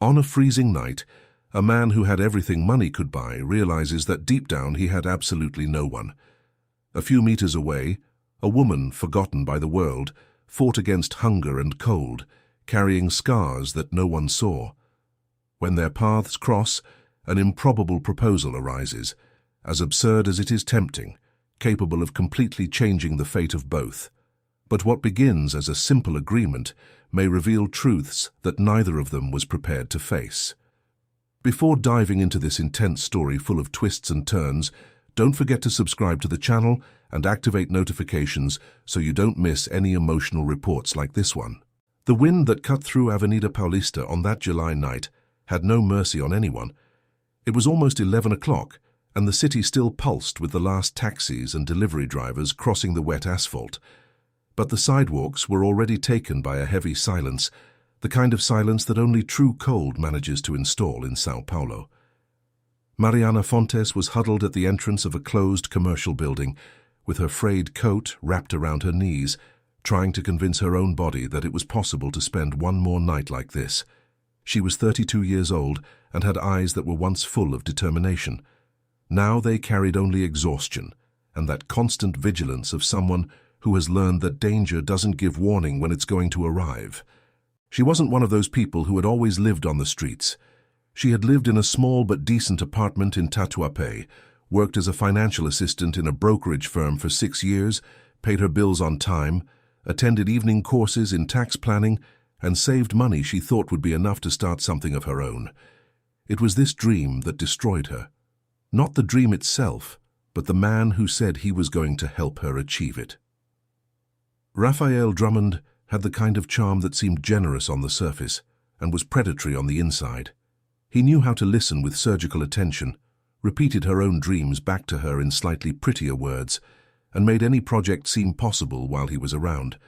On a freezing night, a man who had everything money could buy realizes that deep down he had absolutely no one. A few meters away, a woman, forgotten by the world, fought against hunger and cold, carrying scars that no one saw. When their paths cross, an improbable proposal arises, as absurd as it is tempting, capable of completely changing the fate of both. But what begins as a simple agreement may reveal truths that neither of them was prepared to face. Before diving into this intense story full of twists and turns, don't forget to subscribe to the channel and activate notifications so you don't miss any emotional reports like this one. The wind that cut through Avenida Paulista on that July night had no mercy on anyone. It was almost 11 o'clock, and the city still pulsed with the last taxis and delivery drivers crossing the wet asphalt. But the sidewalks were already taken by a heavy silence, the kind of silence that only true cold manages to install in São Paulo. Mariana Fontes was huddled at the entrance of a closed commercial building, with her frayed coat wrapped around her knees, trying to convince her own body that it was possible to spend one more night like this. She was 32 years old and had eyes that were once full of determination. Now they carried only exhaustion and that constant vigilance of someone who has learned that danger doesn't give warning when it's going to arrive. She wasn't one of those people who had always lived on the streets. She had lived in a small but decent apartment in Tatuapé, worked as a financial assistant in a brokerage firm for 6 years, paid her bills on time, attended evening courses in tax planning, and saved money she thought would be enough to start something of her own. It was this dream that destroyed her. Not the dream itself, but the man who said he was going to help her achieve it. Raphael Drummond had the kind of charm that seemed generous on the surface and was predatory on the inside. He knew how to listen with surgical attention, repeated her own dreams back to her in slightly prettier words, and made any project seem possible while he was around.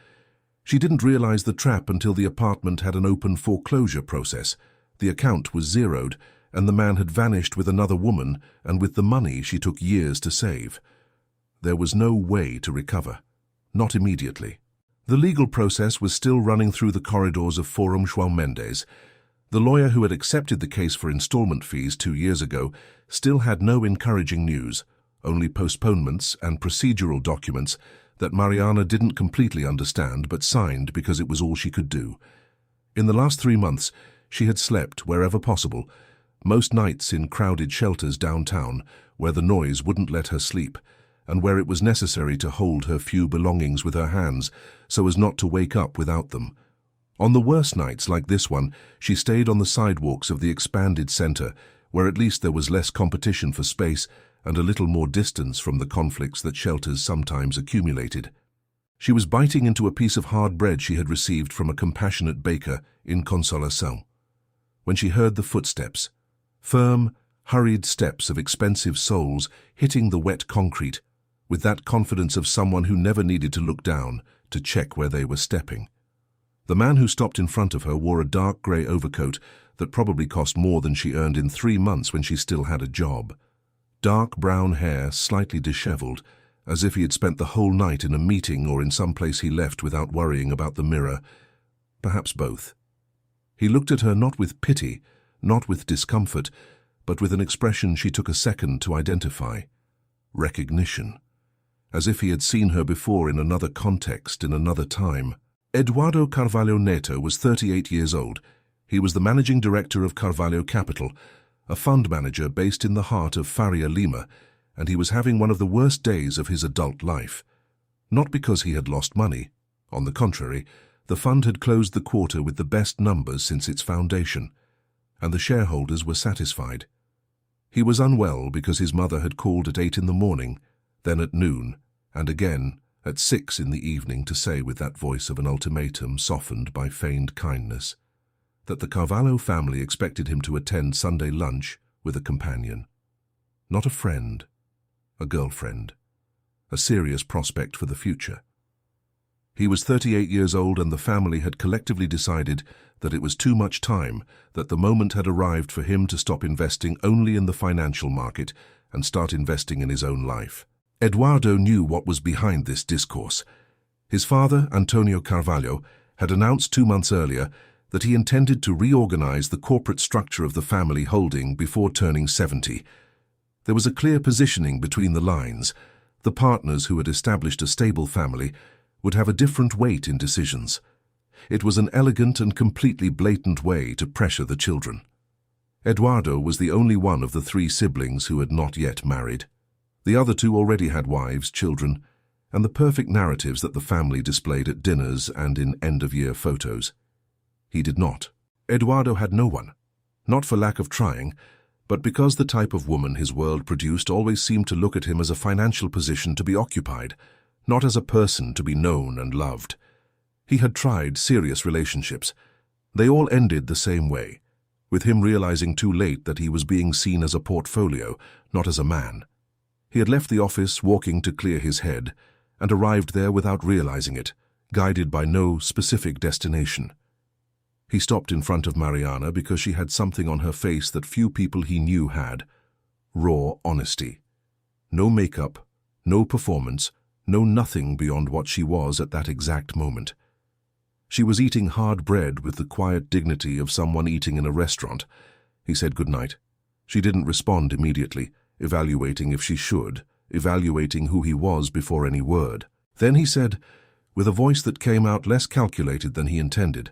She didn't realize the trap until the apartment had an open foreclosure process. The account was zeroed, and the man had vanished with another woman and with the money she took years to save. There was no way to recover. Not immediately. The legal process was still running through the corridors of Forum João Mendes. The lawyer who had accepted the case for installment fees 2 years ago still had no encouraging news, only postponements and procedural documents that Mariana didn't completely understand but signed because it was all she could do. In the last 3 months, she had slept wherever possible, most nights in crowded shelters downtown where the noise wouldn't let her sleep, and where it was necessary to hold her few belongings with her hands so as not to wake up without them. On the worst nights like this one, she stayed on the sidewalks of the expanded center, where at least there was less competition for space and a little more distance from the conflicts that shelters sometimes accumulated. She was biting into a piece of hard bread she had received from a compassionate baker in Consolação, when she heard the footsteps, firm, hurried steps of expensive soles hitting the wet concrete, with that confidence of someone who never needed to look down to check where they were stepping. The man who stopped in front of her wore a dark grey overcoat that probably cost more than she earned in 3 months when she still had a job. Dark brown hair, slightly disheveled, as if he had spent the whole night in a meeting or in some place he left without worrying about the mirror. Perhaps both. He looked at her not with pity, not with discomfort, but with an expression she took a second to identify. Recognition. As if he had seen her before in another context, in another time. Eduardo Carvalho Neto was 38 years old. He was the managing director of Carvalho Capital, a fund manager based in the heart of Faria Lima, and he was having one of the worst days of his adult life. Not because he had lost money. On the contrary, the fund had closed the quarter with the best numbers since its foundation, and the shareholders were satisfied. He was unwell because his mother had called at 8 in the morning, then at noon, and again at 6 in the evening to say with that voice of an ultimatum softened by feigned kindness that the Carvalho family expected him to attend Sunday lunch with a companion. Not a friend, a girlfriend, a serious prospect for the future. He was 38 years old, and the family had collectively decided that it was too much time, that the moment had arrived for him to stop investing only in the financial market and start investing in his own life. Eduardo knew what was behind this discourse. His father, Antonio Carvalho, had announced 2 months earlier that he intended to reorganize the corporate structure of the family holding before turning 70. There was a clear positioning between the lines. The partners who had established a stable family would have a different weight in decisions. It was an elegant and completely blatant way to pressure the children. Eduardo was the only one of the 3 siblings who had not yet married. The other 2 already had wives, children, and the perfect narratives that the family displayed at dinners and in end-of-year photos. He did not. Eduardo had no one, not for lack of trying, but because the type of woman his world produced always seemed to look at him as a financial position to be occupied, not as a person to be known and loved. He had tried serious relationships. They all ended the same way, with him realizing too late that he was being seen as a portfolio, not as a man. He had left the office walking to clear his head, and arrived there without realizing it, guided by no specific destination. He stopped in front of Mariana because she had something on her face that few people he knew had: raw honesty. No makeup, no performance, no nothing beyond what she was at that exact moment. She was eating hard bread with the quiet dignity of someone eating in a restaurant. He said goodnight. She didn't respond immediately, evaluating if she should, evaluating who he was before any word. Then he said, with a voice that came out less calculated than he intended,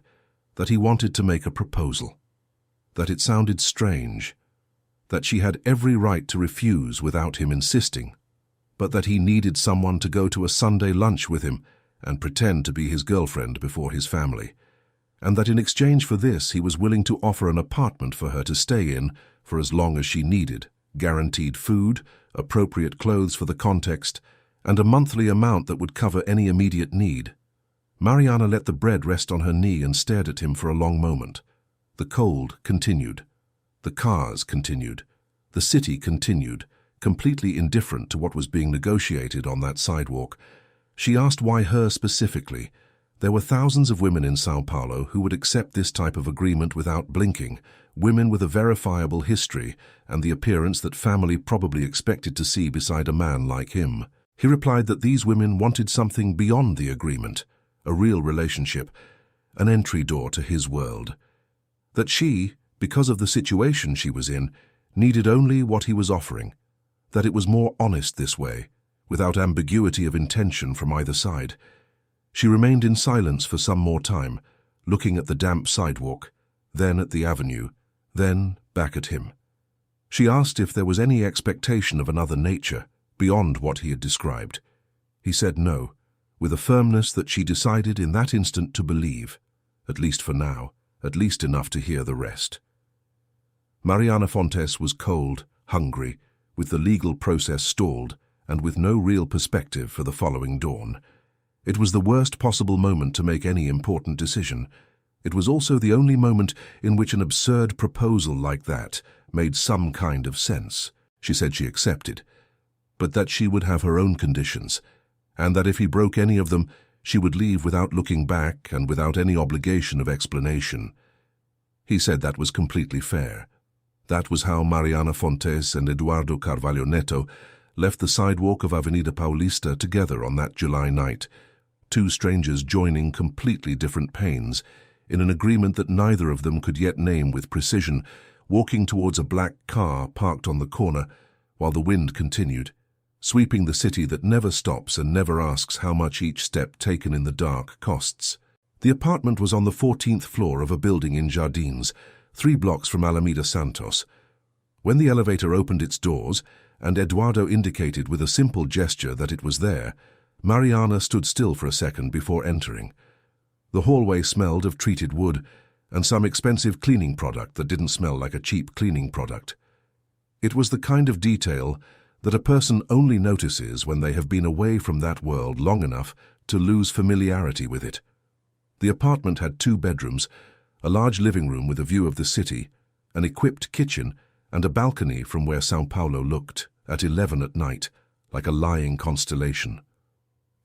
that he wanted to make a proposal, that it sounded strange, that she had every right to refuse without him insisting, but that he needed someone to go to a Sunday lunch with him and pretend to be his girlfriend before his family, and that in exchange for this he was willing to offer an apartment for her to stay in for as long as she needed, guaranteed food, appropriate clothes for the context, and a monthly amount that would cover any immediate need. Mariana let the bread rest on her knee and stared at him for a long moment. The cold continued. The cars continued. The city continued, completely indifferent to what was being negotiated on that sidewalk. She asked why her specifically. There were thousands of women in São Paulo who would accept this type of agreement without blinking, women with a verifiable history and the appearance that family probably expected to see beside a man like him. He replied that these women wanted something beyond the agreement, a real relationship, an entry door to his world. That she, because of the situation she was in, needed only what he was offering, that it was more honest this way, without ambiguity of intention from either side. She remained in silence for some more time, looking at the damp sidewalk, then at the avenue, then back at him. She asked if there was any expectation of another nature, beyond what he had described. He said no, with a firmness that she decided in that instant to believe, at least for now, at least enough to hear the rest. Mariana Fontes was cold, hungry, with the legal process stalled, and with no real perspective for the following dawn. It was the worst possible moment to make any important decision. It was also the only moment in which an absurd proposal like that made some kind of sense. She said she accepted, but that she would have her own conditions, and that if he broke any of them, she would leave without looking back and without any obligation of explanation. He said that was completely fair. That was how Mariana Fontes and Eduardo Carvalho Neto left the sidewalk of Avenida Paulista together on that July night, 2 strangers joining completely different pains, in an agreement that neither of them could yet name with precision, walking towards a black car parked on the corner, while the wind continued, sweeping the city that never stops and never asks how much each step taken in the dark costs. The apartment was on the 14th floor of a building in Jardins, 3 blocks from Alameda Santos. When the elevator opened its doors, and Eduardo indicated with a simple gesture that it was there, Mariana stood still for a second before entering. The hallway smelled of treated wood and some expensive cleaning product that didn't smell like a cheap cleaning product. It was the kind of detail that a person only notices when they have been away from that world long enough to lose familiarity with it. The apartment had 2 bedrooms, a large living room with a view of the city, an equipped kitchen, and a balcony from where São Paulo looked, at 11 at night, like a lying constellation.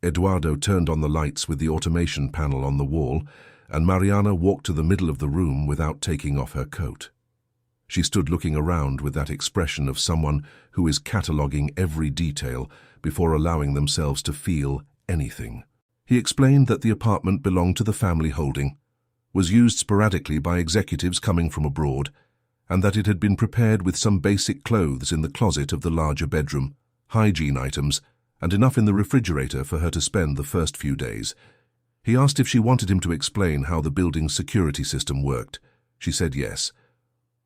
Eduardo turned on the lights with the automation panel on the wall, and Mariana walked to the middle of the room without taking off her coat. She stood looking around with that expression of someone who is cataloguing every detail before allowing themselves to feel anything. He explained that the apartment belonged to the family holding. was used sporadically by executives coming from abroad, and that it had been prepared with some basic clothes in the closet of the larger bedroom, hygiene items, and enough in the refrigerator for her to spend the first few days. He asked if she wanted him to explain how the building's security system worked. She said yes.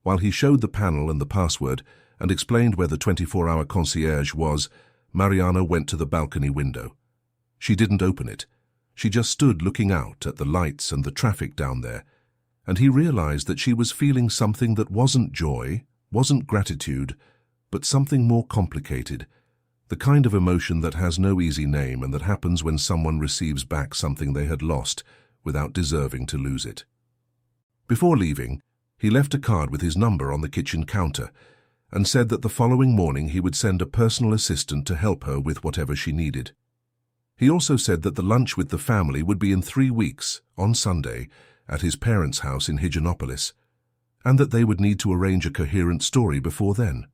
While he showed the panel and the password and explained where the 24-hour concierge was, Mariana went to the balcony window. She didn't open it. She just stood looking out at the lights and the traffic down there, and he realized that she was feeling something that wasn't joy, wasn't gratitude, but something more complicated, the kind of emotion that has no easy name and that happens when someone receives back something they had lost without deserving to lose it. Before leaving, he left a card with his number on the kitchen counter and said that the following morning he would send a personal assistant to help her with whatever she needed. He also said that the lunch with the family would be in 3 weeks, on Sunday, at his parents' house in Higienopolis, and that they would need to arrange a coherent story before then.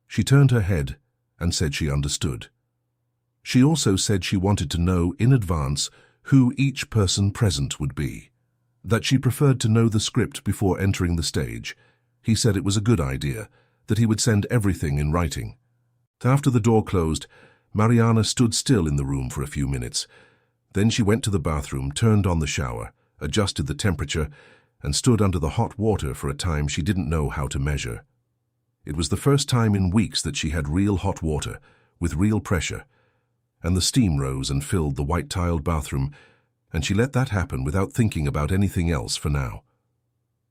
She turned her head and said she understood. She also said she wanted to know in advance who each person present would be, that she preferred to know the script before entering the stage. He said it was a good idea, that he would send everything in writing. After the door closed, Mariana stood still in the room for a few minutes. Then she went to the bathroom, turned on the shower, adjusted the temperature, and stood under the hot water for a time she didn't know how to measure. It was the first time in weeks that she had real hot water, with real pressure, and the steam rose and filled the white-tiled bathroom, and she let that happen without thinking about anything else for now.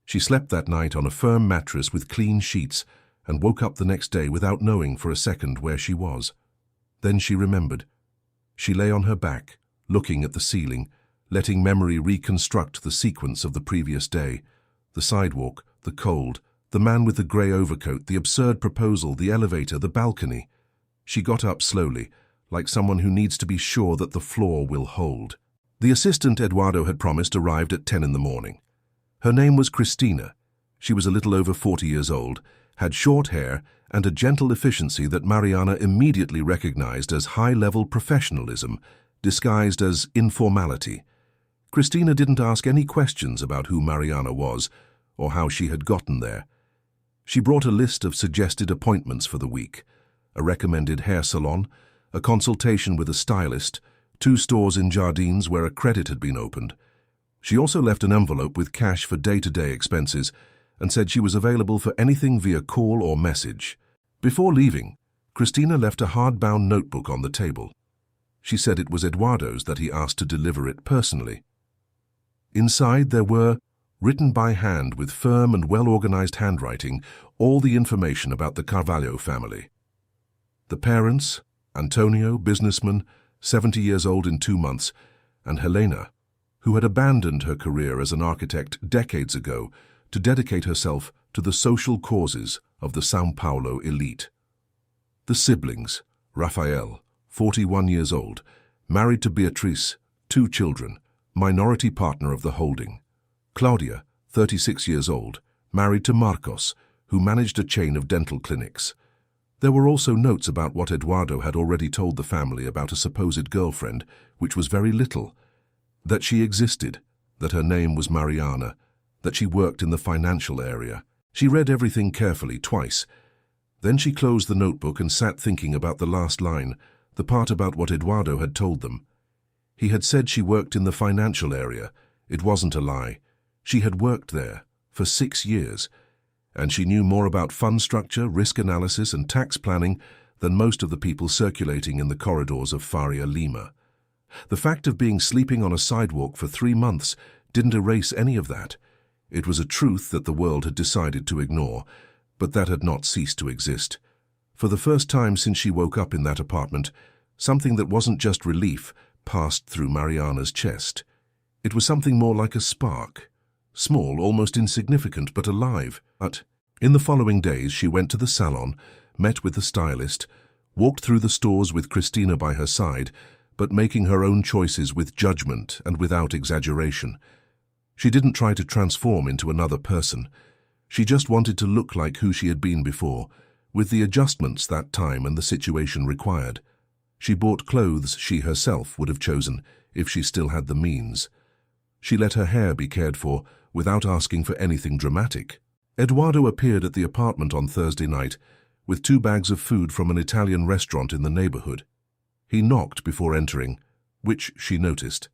She slept that night on a firm mattress with clean sheets and woke up the next day without knowing for a second where she was. Then she remembered. She lay on her back, looking at the ceiling, letting memory reconstruct the sequence of the previous day, the sidewalk, the cold, the man with the grey overcoat, the absurd proposal, the elevator, the balcony. She got up slowly, like someone who needs to be sure that the floor will hold. The assistant Eduardo had promised arrived at 10 in the morning. Her name was Cristina. She was a little over 40 years old, had short hair, and a gentle efficiency that Mariana immediately recognized as high-level professionalism, disguised as informality. Cristina didn't ask any questions about who Mariana was or how she had gotten there. She brought a list of suggested appointments for the week, a recommended hair salon, a consultation with a stylist, 2 stores in Jardines where a credit had been opened. She also left an envelope with cash for day-to-day expenses and said she was available for anything via call or message. Before leaving, Cristina left a hardbound notebook on the table. She said it was Eduardo's, that he asked to deliver it personally. Inside there were, written by hand with firm and well-organized handwriting, all the information about the Carvalho family. The parents, Antonio, businessman, 70 years old in 2 months, and Helena, who had abandoned her career as an architect decades ago to dedicate herself to the social causes of the São Paulo elite. The siblings, Rafael, 41 years old, married to Beatriz, 2 children, minority partner of the holding. Claudia, 36 years old, married to Marcos, who managed a chain of dental clinics. There were also notes about what Eduardo had already told the family about a supposed girlfriend, which was very little. That she existed, that her name was Mariana, that she worked in the financial area. She read everything carefully twice. Then she closed the notebook and sat thinking about the last line, the part about what Eduardo had told them. He had said she worked in the financial area. It wasn't a lie. She had worked there for 6 years, and she knew more about fund structure, risk analysis, and tax planning than most of the people circulating in the corridors of Faria Lima. The fact of being sleeping on a sidewalk for 3 months didn't erase any of that. It was a truth that the world had decided to ignore, but that had not ceased to exist. For the first time since she woke up in that apartment, something that wasn't just relief passed through Mariana's chest. It was something more like a spark, small, almost insignificant, but alive. But in the following days she went to the salon, met with the stylist, walked through the stores with Cristina by her side, but making her own choices with judgment and without exaggeration. She didn't try to transform into another person. She just wanted to look like who she had been before, with the adjustments that time and the situation required. She bought clothes she herself would have chosen if she still had the means. She let her hair be cared for without asking for anything dramatic. Eduardo appeared at the apartment on Thursday night with 2 bags of food from an Italian restaurant in the neighborhood. He knocked before entering, which she noticed.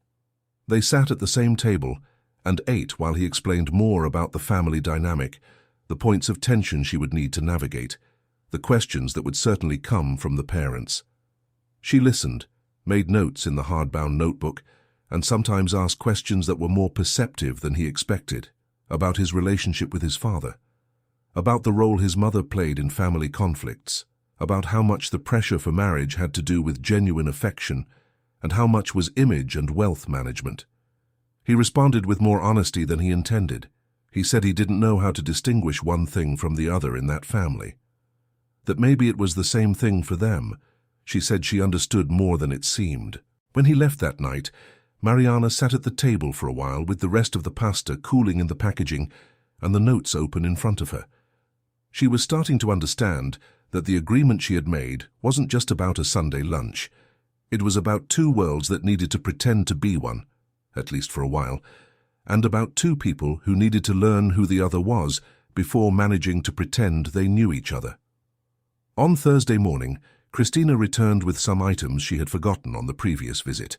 They sat at the same table and ate while he explained more about the family dynamic, the points of tension she would need to navigate, the questions that would certainly come from the parents. She listened, made notes in the hardbound notebook, and sometimes asked questions that were more perceptive than he expected, about his relationship with his father, about the role his mother played in family conflicts, about how much the pressure for marriage had to do with genuine affection, and how much was image and wealth management. He responded with more honesty than he intended. He said he didn't know how to distinguish one thing from the other in that family. That maybe it was the same thing for them. She said she understood more than it seemed. When he left that night, Mariana sat at the table for a while with the rest of the pasta cooling in the packaging and the notes open in front of her. She was starting to understand that the agreement she had made wasn't just about a Sunday lunch. It was about 2 worlds that needed to pretend to be one, at least for a while, and about 2 people who needed to learn who the other was before managing to pretend they knew each other. On Thursday morning, Christina returned with some items she had forgotten on the previous visit: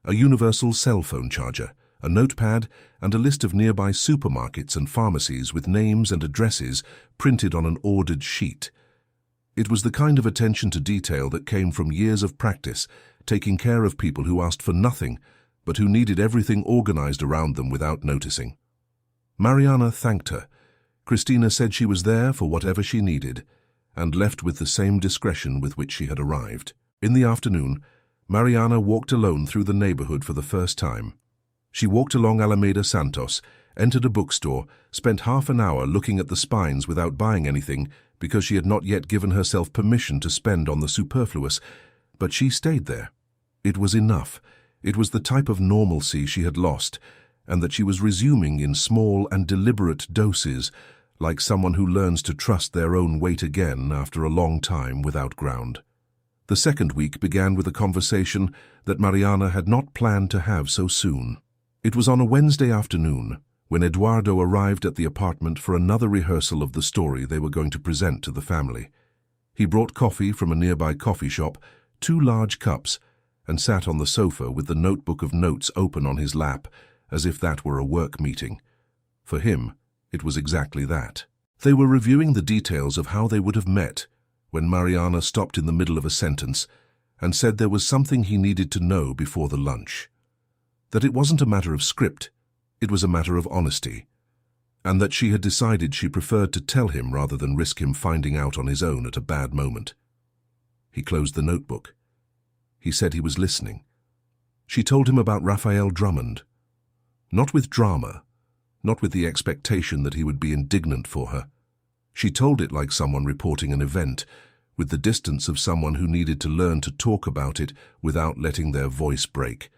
a universal cell phone charger, a notepad, and a list of nearby supermarkets and pharmacies with names and addresses printed on an ordered sheet. It was the kind of attention to detail that came from years of practice, taking care of people who asked for nothing, but who needed everything organized around them without noticing. Mariana thanked her. Christina said she was there for whatever she needed, and left with the same discretion with which she had arrived. In the afternoon, Mariana walked alone through the neighborhood for the first time. She walked along Alameda Santos, entered a bookstore, spent half an hour looking at the spines without buying anything because she had not yet given herself permission to spend on the superfluous, but she stayed there. It was enough. It was the type of normalcy she had lost, and that she was resuming in small and deliberate doses, like someone who learns to trust their own weight again after a long time without ground. The second week began with a conversation that Mariana had not planned to have so soon. It was on a Wednesday afternoon when Eduardo arrived at the apartment for another rehearsal of the story they were going to present to the family. He brought coffee from a nearby coffee shop, 2 large cups, and sat on the sofa with the notebook of notes open on his lap, as if that were a work meeting. For him, it was exactly that. They were reviewing the details of how they would have met when Mariana stopped in the middle of a sentence and said there was something he needed to know before the lunch. That it wasn't a matter of script, it was a matter of honesty, and that she had decided she preferred to tell him rather than risk him finding out on his own at a bad moment. He closed the notebook. He said he was listening. She told him about Raphael Drummond. Not with drama, not with the expectation that he would be indignant for her. She told it like someone reporting an event, with the distance of someone who needed to learn to talk about it without letting their voice break.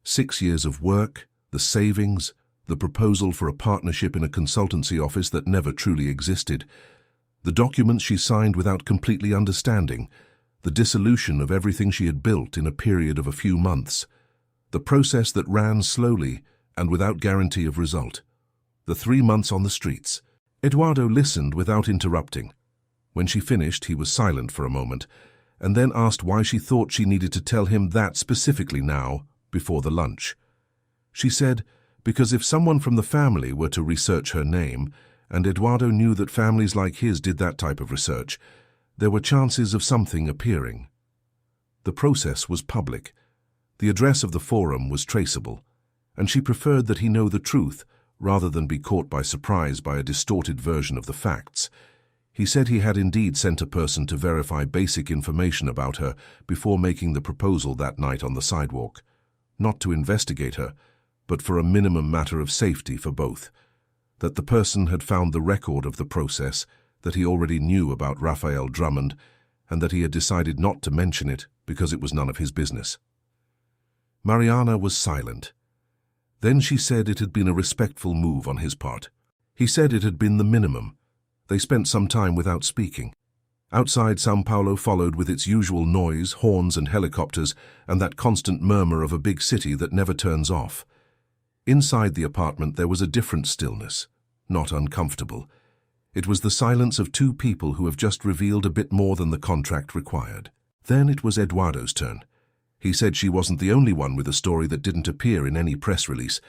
6 years of work, the savings, the proposal for a partnership in a consultancy office that never truly existed, the documents she signed without completely understanding, the dissolution of everything she had built in a period of a few months, the process that ran slowly and without guarantee of result, the 3 months on the streets. Eduardo listened without interrupting. When she finished, he was silent for a moment, and then asked why she thought she needed to tell him that specifically now, before the lunch. She said, because if someone from the family were to research her name, and Eduardo knew that families like his did that type of research, there were chances of something appearing. The process was public. The address of the forum was traceable, and she preferred that he know the truth rather than be caught by surprise by a distorted version of the facts. He said he had indeed sent a person to verify basic information about her before making the proposal that night on the sidewalk. Not to investigate her, but for a minimum matter of safety for both. That the person had found the record of the process, that he already knew about Raphael Drummond, and that he had decided not to mention it because it was none of his business. Mariana was silent. Then she said it had been a respectful move on his part. He said it had been the minimum. They spent some time without speaking. Outside, São Paulo followed with its usual noise, horns and helicopters, and that constant murmur of a big city that never turns off. Inside the apartment there was a different stillness, not uncomfortable. It was the silence of two people who have just revealed a bit more than the contract required. Then it was Eduardo's turn. He said she wasn't the only one with a story that didn't appear in any press release.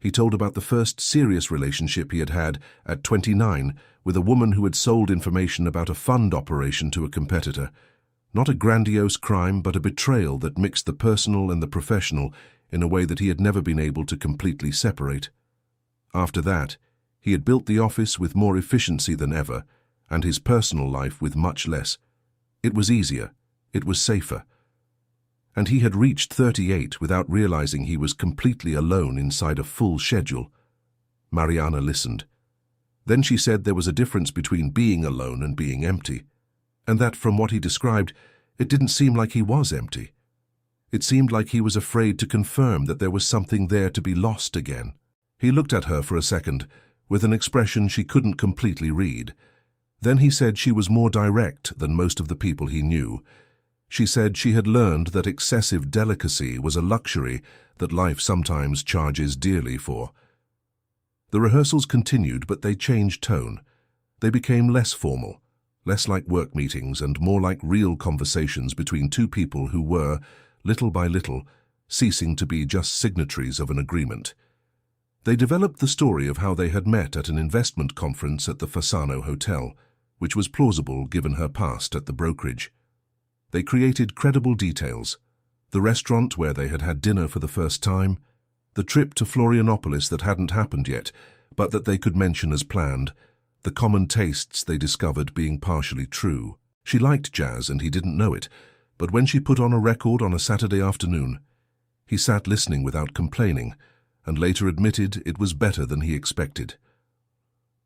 He told about the first serious relationship he had had at 29 with a woman who had sold information about a fund operation to a competitor. Not a grandiose crime, but a betrayal that mixed the personal and the professional in a way that he had never been able to completely separate. After that, he had built the office with more efficiency than ever, and his personal life with much less. It was easier. It was safer. And he had reached 38 without realizing he was completely alone inside a full schedule. Mariana listened. Then she said there was a difference between being alone and being empty, and that from what he described, it didn't seem like he was empty. It seemed like he was afraid to confirm that there was something there to be lost again. He looked at her for a second, with an expression she couldn't completely read. Then he said she was more direct than most of the people he knew. She said she had learned that excessive delicacy was a luxury that life sometimes charges dearly for. The rehearsals continued, but they changed tone. They became less formal, less like work meetings and more like real conversations between two people who were, little by little, ceasing to be just signatories of an agreement. They developed the story of how they had met at an investment conference at the Fasano Hotel, which was plausible given her past at the brokerage. They created credible details: the restaurant where they had had dinner for the first time, the trip to Florianopolis that hadn't happened yet, but that they could mention as planned, the common tastes they discovered being partially true. She liked jazz and he didn't know it, but when she put on a record on a Saturday afternoon, he sat listening without complaining, and later admitted it was better than he expected.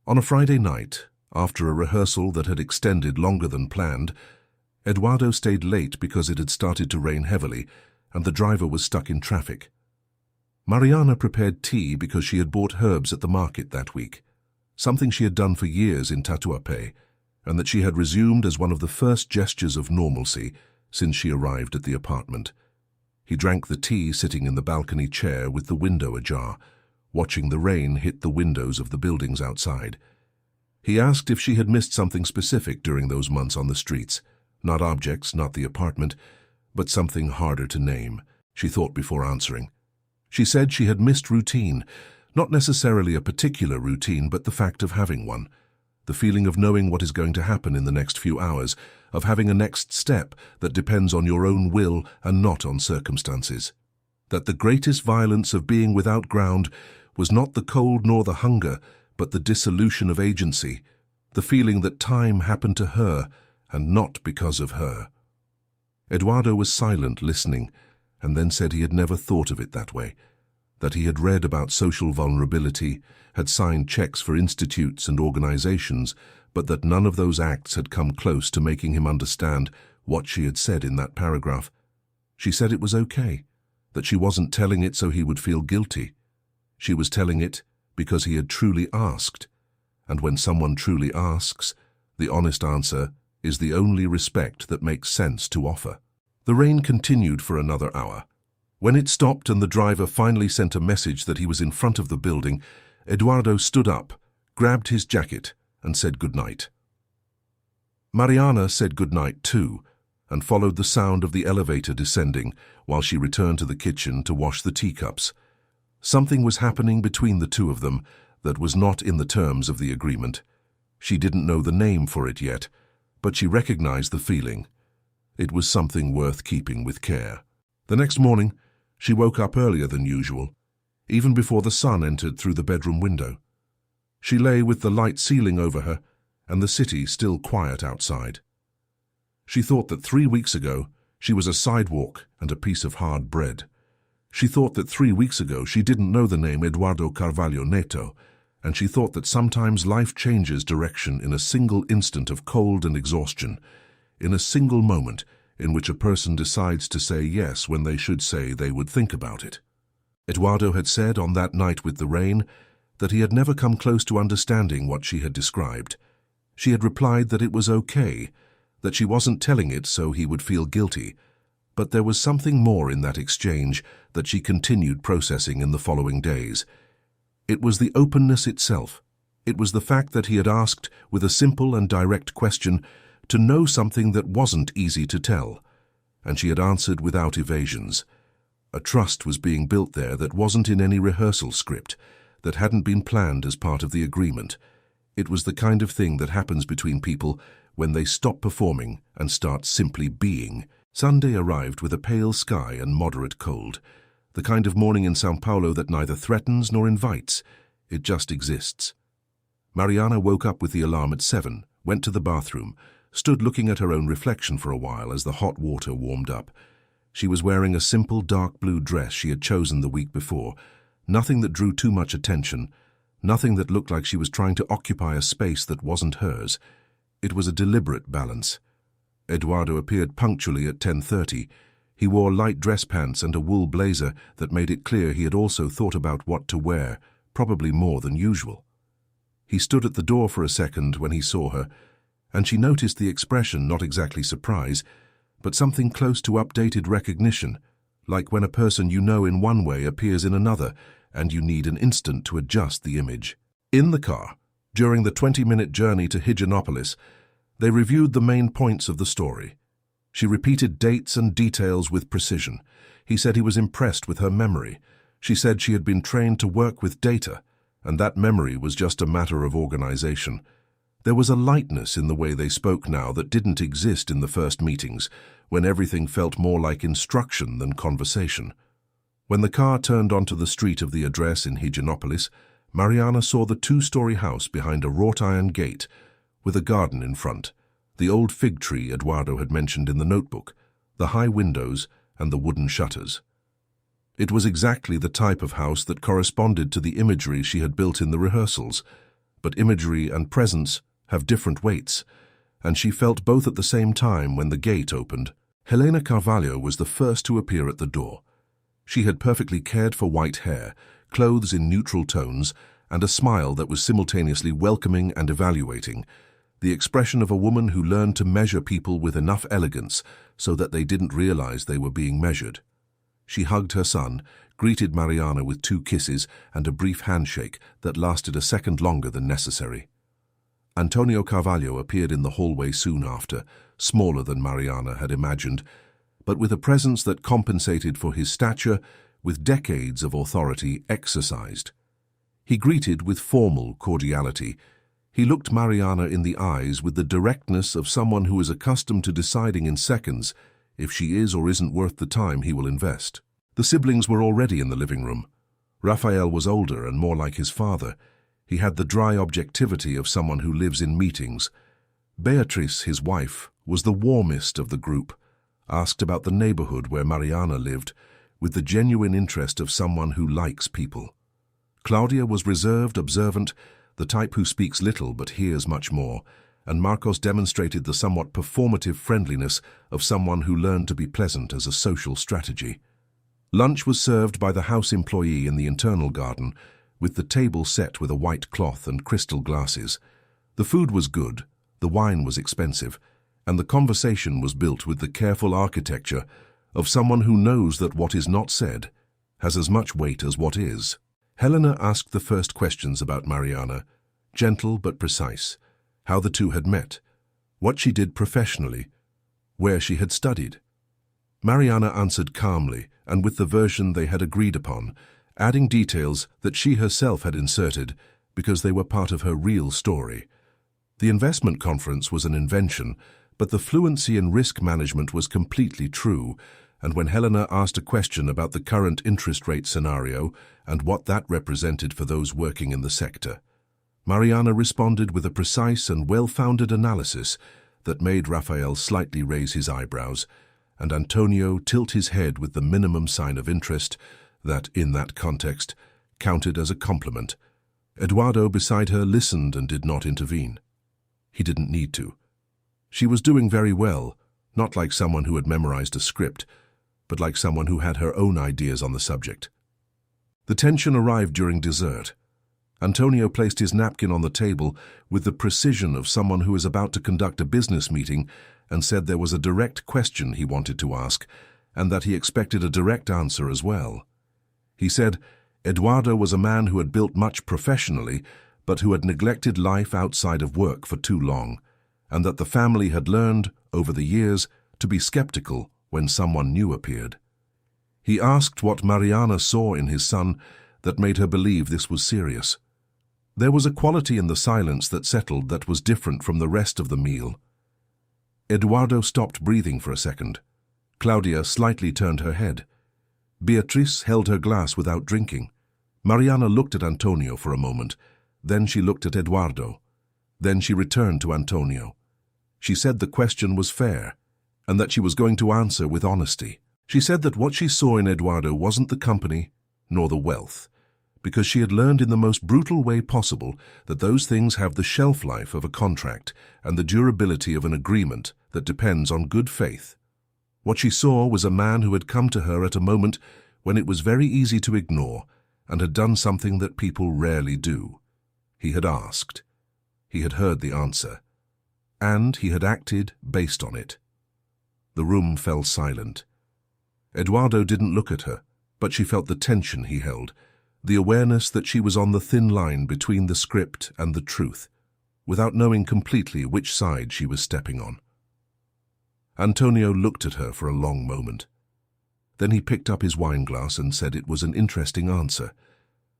On a Friday night, after a rehearsal that had extended longer than planned, Eduardo stayed late because it had started to rain heavily, and the driver was stuck in traffic. Mariana prepared tea because she had bought herbs at the market that week, something she had done for years in Tatuapé, and that she had resumed as one of the first gestures of normalcy since she arrived at the apartment. He drank the tea sitting in the balcony chair with the window ajar, watching the rain hit the windows of the buildings outside. He asked if she had missed something specific during those months on the streets. Not objects, not the apartment, but something harder to name, she thought before answering. She said she had missed routine, not necessarily a particular routine, but the fact of having one. The feeling of knowing what is going to happen in the next few hours, of having a next step that depends on your own will and not on circumstances. That the greatest violence of being without ground was not the cold nor the hunger, but the dissolution of agency, the feeling that time happened to her and not because of her. Eduardo was silent, listening, and then said he had never thought of it that way, that he had read about social vulnerability, had signed checks for institutes and organizations, but that none of those acts had come close to making him understand what she had said in that paragraph. She said it was okay, that she wasn't telling it so he would feel guilty. She was telling it because he had truly asked, and when someone truly asks, the honest answer is the only respect that makes sense to offer. The rain continued for another hour. When it stopped and the driver finally sent a message that he was in front of the building, Eduardo stood up, grabbed his jacket, and said goodnight. Mariana said goodnight too, and followed the sound of the elevator descending while she returned to the kitchen to wash the teacups. Something was happening between the two of them that was not in the terms of the agreement. She didn't know the name for it yet, but she recognized the feeling. It was something worth keeping with care. The next morning, she woke up earlier than usual, even before the sun entered through the bedroom window. She lay with the light ceiling over her and the city still quiet outside. She thought that 3 weeks ago she was a sidewalk and a piece of hard bread. She thought that 3 weeks ago she didn't know the name Eduardo Carvalho Neto, and she thought that sometimes life changes direction in a single instant of cold and exhaustion, in a single moment in which a person decides to say yes when they should say they would think about it. Eduardo had said on that night with the rain that he had never come close to understanding what she had described. She had replied that it was okay, that she wasn't telling it so he would feel guilty, But there was something more in that exchange that she continued processing in the following days. It was the openness itself. It was the fact that he had asked, with a simple and direct question, to know something that wasn't easy to tell. And she had answered without evasions. A trust was being built there that wasn't in any rehearsal script, that hadn't been planned as part of the agreement. It was the kind of thing that happens between people when they stop performing and start simply being. Sunday arrived with a pale sky and moderate cold, the kind of morning in São Paulo that neither threatens nor invites, it just exists. Mariana woke up with the alarm at 7, went to the bathroom, stood looking at her own reflection for a while as the hot water warmed up. She was wearing a simple dark blue dress she had chosen the week before, nothing that drew too much attention, nothing that looked like she was trying to occupy a space that wasn't hers. It was a deliberate balance. Eduardo appeared punctually at 10:30. He wore light dress pants and a wool blazer that made it clear he had also thought about what to wear, probably more than usual. He stood at the door for a second when he saw her, and she noticed the expression, not exactly surprise, but something close to updated recognition, like when a person you know in one way appears in another, and you need an instant to adjust the image. In the car, during the 20-minute journey to Higienópolis, they reviewed the main points of the story. She repeated dates and details with precision. He said he was impressed with her memory. She said she had been trained to work with data, and that memory was just a matter of organization. There was a lightness in the way they spoke now that didn't exist in the first meetings, when everything felt more like instruction than conversation. When the car turned onto the street of the address in Higienópolis, Mariana saw the 2-story house behind a wrought-iron gate, with a garden in front, the old fig tree Eduardo had mentioned in the notebook, the high windows and the wooden shutters. It was exactly the type of house that corresponded to the imagery she had built in the rehearsals, but imagery and presence have different weights, and she felt both at the same time when the gate opened. Helena Carvalho was the first to appear at the door. She had perfectly cared for white hair, clothes in neutral tones, and a smile that was simultaneously welcoming and evaluating, the expression of a woman who learned to measure people with enough elegance so that they didn't realize they were being measured. She hugged her son, greeted Mariana with 2 kisses and a brief handshake that lasted a second longer than necessary. Antonio Carvalho appeared in the hallway soon after, smaller than Mariana had imagined, but with a presence that compensated for his stature, with decades of authority exercised. He greeted with formal cordiality. He looked Mariana in the eyes with the directness of someone who is accustomed to deciding in seconds if she is or isn't worth the time he will invest. The siblings were already in the living room. Raphael was older and more like his father. He had the dry objectivity of someone who lives in meetings. Beatrice, his wife, was the warmest of the group, asked about the neighborhood where Mariana lived, with the genuine interest of someone who likes people. Claudia was reserved, observant, the type who speaks little but hears much more, and Marcos demonstrated the somewhat performative friendliness of someone who learned to be pleasant as a social strategy. Lunch was served by the house employee in the internal garden, with the table set with a white cloth and crystal glasses. The food was good, the wine was expensive, and the conversation was built with the careful architecture of someone who knows that what is not said has as much weight as what is. Helena asked the first questions about Mariana, gentle but precise, how the two had met, what she did professionally, where she had studied. Mariana answered calmly and with the version they had agreed upon, adding details that she herself had inserted because they were part of her real story. The investment conference was an invention, but the fluency in risk management was completely true, and when Helena asked a question about the current interest rate scenario and what that represented for those working in the sector, Mariana responded with a precise and well-founded analysis that made Raphael slightly raise his eyebrows and Antonio tilt his head with the minimum sign of interest that, in that context, counted as a compliment. Eduardo beside her listened and did not intervene. He didn't need to. She was doing very well, not like someone who had memorized a script, but like someone who had her own ideas on the subject. The tension arrived during dessert. Antonio placed his napkin on the table with the precision of someone who is about to conduct a business meeting and said there was a direct question he wanted to ask, and that he expected a direct answer as well. He said Eduardo was a man who had built much professionally, but who had neglected life outside of work for too long, and that the family had learned, over the years, to be skeptical when someone new appeared. He asked what Mariana saw in his son that made her believe this was serious. There was a quality in the silence that settled that was different from the rest of the meal. Eduardo stopped breathing for a second. Claudia slightly turned her head. Beatriz held her glass without drinking. Mariana looked at Antonio for a moment. Then she looked at Eduardo. Then she returned to Antonio. She said the question was fair, and that she was going to answer with honesty. She said that what she saw in Eduardo wasn't the company, nor the wealth, because she had learned in the most brutal way possible that those things have the shelf life of a contract and the durability of an agreement that depends on good faith. What she saw was a man who had come to her at a moment when it was very easy to ignore and had done something that people rarely do. He had asked. He had heard the answer. And he had acted based on it. The room fell silent. Eduardo didn't look at her, but she felt the tension he held, the awareness that she was on the thin line between the script and the truth, without knowing completely which side she was stepping on. Antonio looked at her for a long moment. Then he picked up his wineglass and said it was an interesting answer.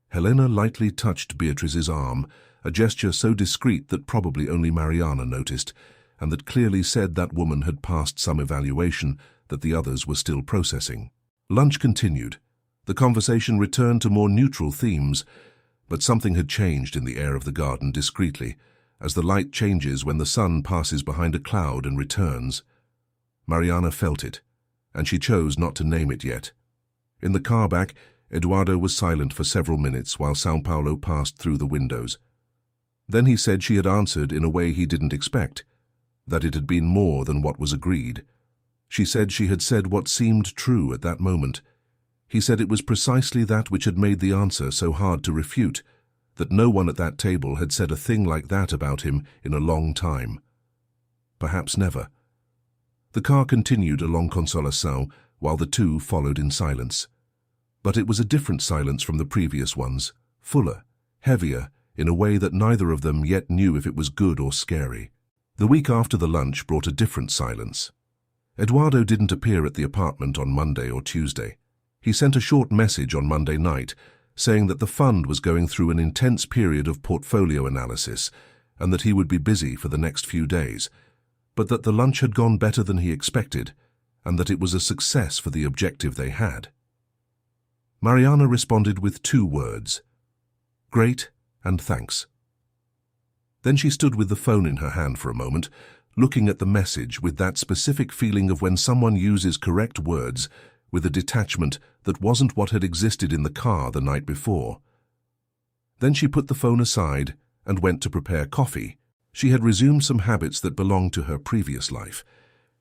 Helena lightly touched Beatriz's arm, a gesture so discreet that probably only Mariana noticed, and that clearly said that woman had passed some evaluation that the others were still processing. Lunch continued. The conversation returned to more neutral themes, but something had changed in the air of the garden discreetly, as the light changes when the sun passes behind a cloud and returns. Mariana felt it, and she chose not to name it yet. In the car back, Eduardo was silent for several minutes while São Paulo passed through the windows. Then he said she had answered in a way he didn't expect, that it had been more than what was agreed. She said she had said what seemed true at that moment. He said it was precisely that which had made the answer so hard to refute, that no one at that table had said a thing like that about him in a long time. Perhaps never. The car continued along Consolação while the two followed in silence. But it was a different silence from the previous ones, fuller, heavier, in a way that neither of them yet knew if it was good or scary. The week after the lunch brought a different silence. Eduardo didn't appear at the apartment on Monday or Tuesday. He sent a short message on Monday night, saying that the fund was going through an intense period of portfolio analysis and that he would be busy for the next few days, but that the lunch had gone better than he expected and that it was a success for the objective they had. Mariana responded with 2 words: great and thanks. Then she stood with the phone in her hand for a moment, looking at the message with that specific feeling of when someone uses correct words with a detachment that wasn't what had existed in the car the night before. Then she put the phone aside and went to prepare coffee. She had resumed some habits that belonged to her previous life.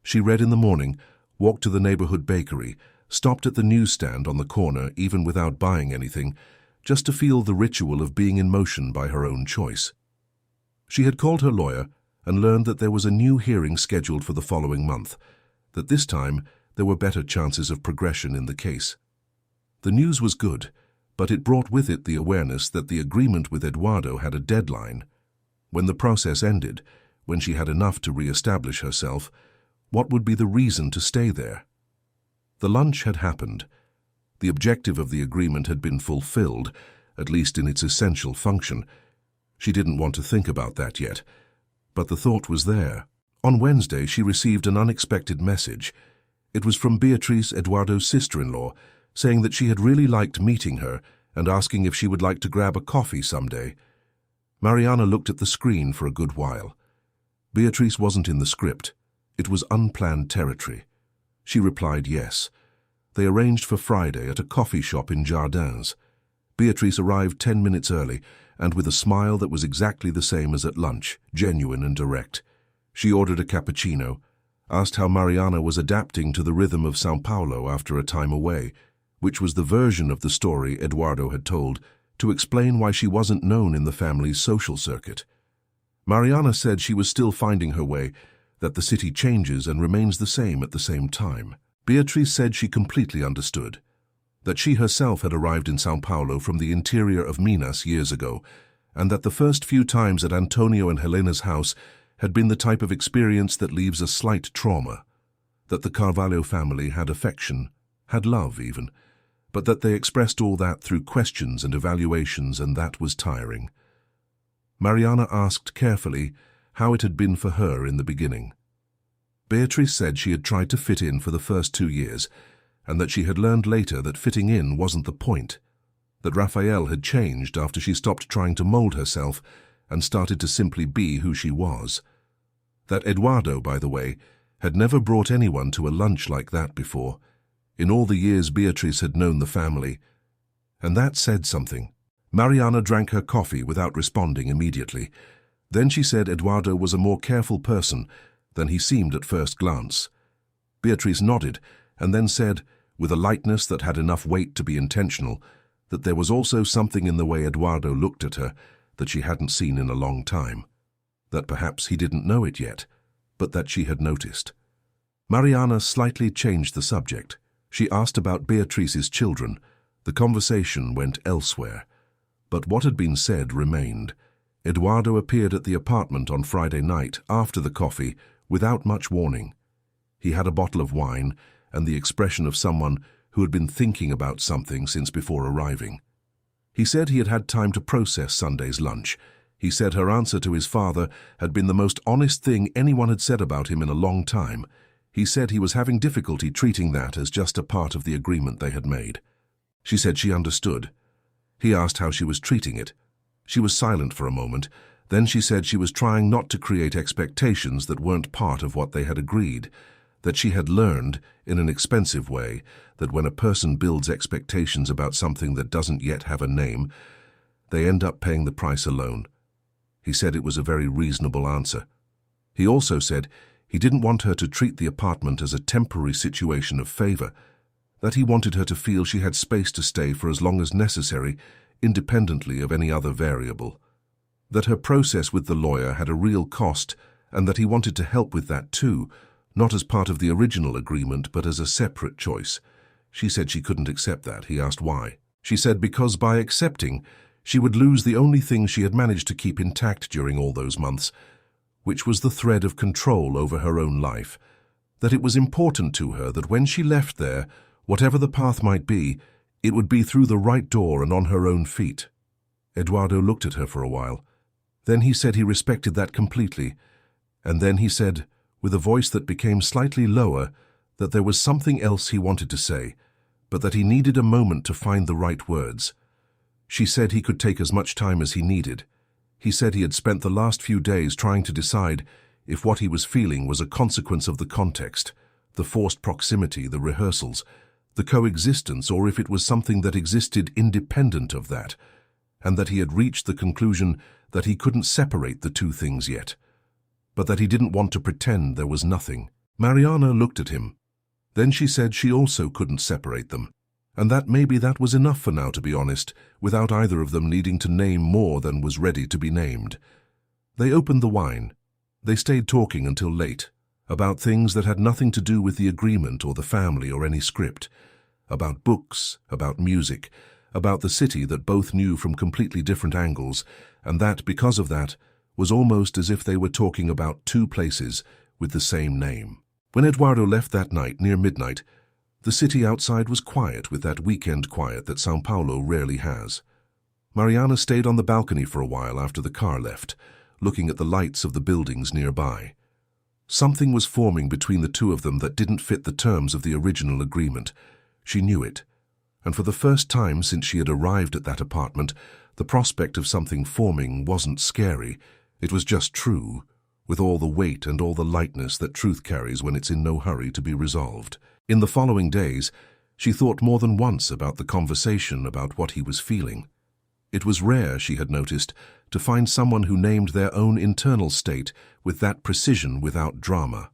She read in the morning, walked to the neighborhood bakery, stopped at the newsstand on the corner even without buying anything, just to feel the ritual of being in motion by her own choice. She had called her lawyer and learned that there was a new hearing scheduled for the following month, that this time there were better chances of progression in the case. The news was good, but it brought with it the awareness that the agreement with Eduardo had a deadline. When the process ended, when she had enough to re-establish herself, what would be the reason to stay there? The lunch had happened. The objective of the agreement had been fulfilled, at least in its essential function. She didn't want to think about that yet, but the thought was there. On Wednesday, she received an unexpected message. It was from Beatriz, Eduardo's sister-in-law, saying that she had really liked meeting her and asking if she would like to grab a coffee someday. Mariana looked at the screen for a good while. Beatriz wasn't in the script. It was unplanned territory. She replied yes. They arranged for Friday at a coffee shop in Jardins. Beatriz arrived 10 minutes early, and with a smile that was exactly the same as at lunch, genuine and direct. She ordered a cappuccino, asked how Mariana was adapting to the rhythm of São Paulo after a time away, which was the version of the story Eduardo had told, to explain why she wasn't known in the family's social circuit. Mariana said she was still finding her way, that the city changes and remains the same at the same time. Beatrice said she completely understood, that she herself had arrived in São Paulo from the interior of Minas years ago, and that the first few times at Antonio and Helena's house had been the type of experience that leaves a slight trauma, that the Carvalho family had affection, had love even, but that they expressed all that through questions and evaluations, and that was tiring. Mariana asked carefully how it had been for her in the beginning. Beatrice said she had tried to fit in for the first 2 years, and that she had learned later that fitting in wasn't the point, that Rafael had changed after she stopped trying to mold herself and started to simply be who she was. That Eduardo, by the way, had never brought anyone to a lunch like that before, in all the years Beatrice had known the family, and that said something. Mariana drank her coffee without responding immediately. Then she said Eduardo was a more careful person than he seemed at first glance. Beatrice nodded and then said, with a lightness that had enough weight to be intentional, that there was also something in the way Eduardo looked at her that she hadn't seen in a long time, that perhaps he didn't know it yet, but that she had noticed. Mariana slightly changed the subject. She asked about Beatrice's children. The conversation went elsewhere, but what had been said remained. Eduardo appeared at the apartment on Friday night after the coffee without much warning. He had a bottle of wine and the expression of someone who had been thinking about something since before arriving. He said he had had time to process Sunday's lunch. He said her answer to his father had been the most honest thing anyone had said about him in a long time. He said he was having difficulty treating that as just a part of the agreement they had made. She said she understood. He asked how she was treating it. She was silent for a moment. Then she said she was trying not to create expectations that weren't part of what they had agreed, that she had learned, in an expensive way, that when a person builds expectations about something that doesn't yet have a name, they end up paying the price alone. He said it was a very reasonable answer. He also said he didn't want her to treat the apartment as a temporary situation of favor, that he wanted her to feel she had space to stay for as long as necessary, independently of any other variable, that her process with the lawyer had a real cost, and that he wanted to help with that too, not as part of the original agreement but as a separate choice. She said she couldn't accept that. He asked why. She said because by accepting, she would lose the only thing she had managed to keep intact during all those months, which was the thread of control over her own life, that it was important to her that when she left there, whatever the path might be, it would be through the right door and on her own feet. Eduardo looked at her for a while. Then he said he respected that completely, and then he said, with a voice that became slightly lower, that there was something else he wanted to say, but that he needed a moment to find the right words. She said he could take as much time as he needed. He said he had spent the last few days trying to decide if what he was feeling was a consequence of the context, the forced proximity, the rehearsals, the coexistence, or if it was something that existed independent of that, and that he had reached the conclusion that he couldn't separate the two things yet, but that he didn't want to pretend there was nothing. Mariana looked at him. Then she said she also couldn't separate them, and that maybe that was enough for now, to be honest, without either of them needing to name more than was ready to be named. They opened the wine. They stayed talking until late, about things that had nothing to do with the agreement or the family or any script, about books, about music, about the city that both knew from completely different angles, and that, because of that, was almost as if they were talking about two places with the same name. When Eduardo left that night near midnight, the city outside was quiet, with that weekend quiet that São Paulo rarely has. Mariana stayed on the balcony for a while after the car left, looking at the lights of the buildings nearby. Something was forming between the two of them that didn't fit the terms of the original agreement. She knew it, and for the first time since she had arrived at that apartment, the prospect of something forming wasn't scary. It was just true, with all the weight and all the lightness that truth carries when it's in no hurry to be resolved. In the following days, she thought more than once about the conversation about what he was feeling. It was rare, she had noticed, to find someone who named their own internal state with that precision without drama.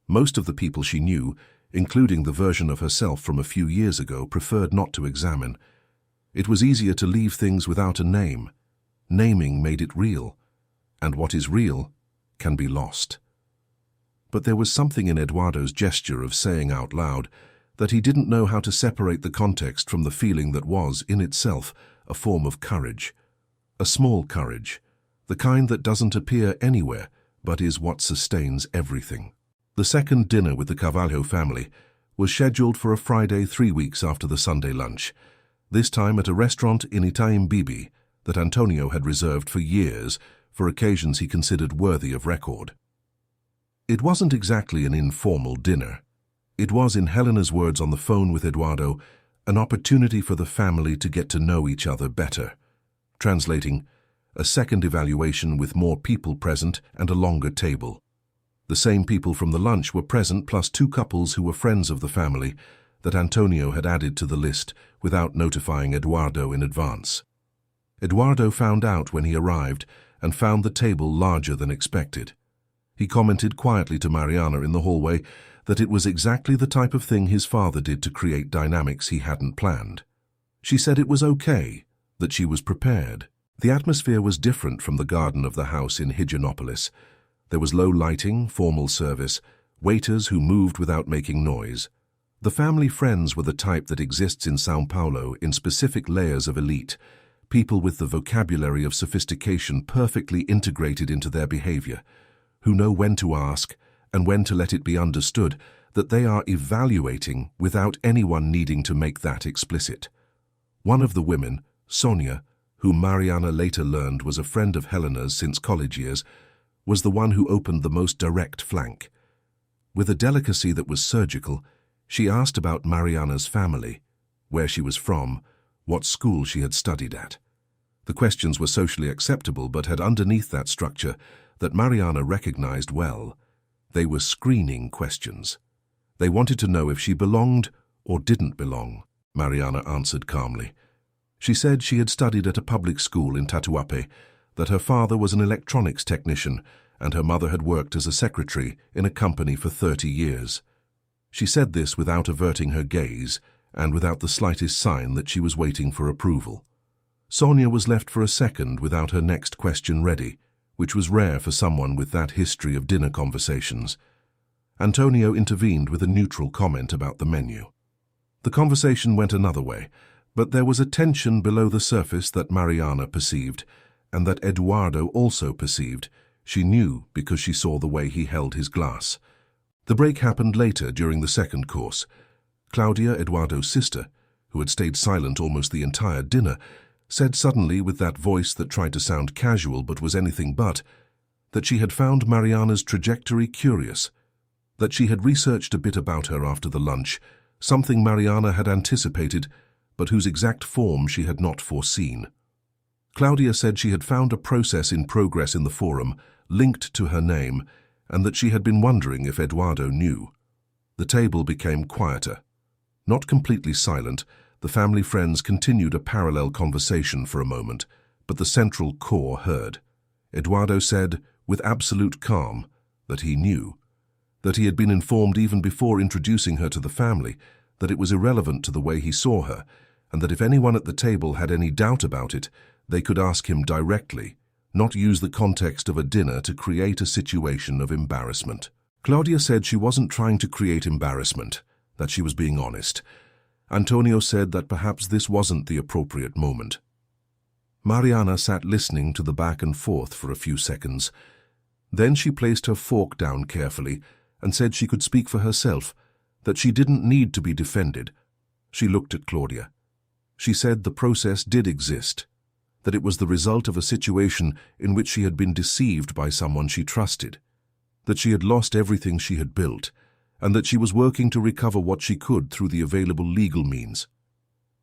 Most of the people she knew, including the version of herself from a few years ago, preferred not to examine. It was easier to leave things without a name. Naming made it real, and what is real can be lost. but there was something in Eduardo's gesture of saying out loud that he didn't know how to separate the context from the feeling that was, in itself, a form of courage. A small courage, the kind that doesn't appear anywhere, but is what sustains everything. The second dinner with the Carvalho family was scheduled for a Friday 3 weeks after the Sunday lunch, this time at a restaurant in Itaim Bibi that Antonio had reserved for years for occasions he considered worthy of record. It wasn't exactly an informal dinner. It was, in Helena's words on the phone with Eduardo, an opportunity for the family to get to know each other better. Translating, a second evaluation with more people present and a longer table. The same people from the lunch were present, plus 2 couples who were friends of the family that Antonio had added to the list without notifying Eduardo in advance. Eduardo found out when he arrived and found the table larger than expected. He commented quietly to Mariana in the hallway that it was exactly the type of thing his father did to create dynamics he hadn't planned. She said it was okay, that she was prepared. The atmosphere was different from the garden of the house in Higienopolis. There was low lighting, formal service, waiters who moved without making noise. The family friends were the type that exists in São Paulo in specific layers of elite, people with the vocabulary of sophistication perfectly integrated into their behavior, who know when to ask and when to let it be understood that they are evaluating without anyone needing to make that explicit. One of the women, Sonia, whom Mariana later learned was a friend of Helena's since college years, was the one who opened the most direct flank. With a delicacy that was surgical, she asked about Mariana's family, where she was from, what school she had studied at. The questions were socially acceptable but had underneath that structure that Mariana recognized well. They were screening questions. They wanted to know if she belonged or didn't belong, Mariana answered calmly. She said she had studied at a public school in Tatuape, that her father was an electronics technician and her mother had worked as a secretary in a company for 30 years. She said this without averting her gaze and without the slightest sign that she was waiting for approval. Sonia was left for a second without her next question ready, which was rare for someone with that history of dinner conversations. Antonio intervened with a neutral comment about the menu. The conversation went another way, but there was a tension below the surface that Mariana perceived, and that Eduardo also perceived. She knew because she saw the way he held his glass. The break happened later during the second course. Claudia, Eduardo's sister, who had stayed silent almost the entire dinner, said suddenly with that voice that tried to sound casual but was anything but, that she had found Mariana's trajectory curious, that she had researched a bit about her after the lunch, something Mariana had anticipated, but whose exact form she had not foreseen. Claudia said she had found a process in progress in the forum, linked to her name, and that she had been wondering if Eduardo knew. The table became quieter. Not completely silent, the family friends continued a parallel conversation for a moment, but the central core heard. Eduardo said, with absolute calm, that he knew, that he had been informed even before introducing her to the family, that it was irrelevant to the way he saw her, and that if anyone at the table had any doubt about it, they could ask him directly, not use the context of a dinner to create a situation of embarrassment. Claudia said she wasn't trying to create embarrassment, that she was being honest. Antonio said that perhaps this wasn't the appropriate moment. Mariana sat listening to the back and forth for a few seconds. Then she placed her fork down carefully and said she could speak for herself, that she didn't need to be defended. She looked at Claudia. She said the process did exist, that it was the result of a situation in which she had been deceived by someone she trusted, that she had lost everything she had built, and that she was working to recover what she could through the available legal means.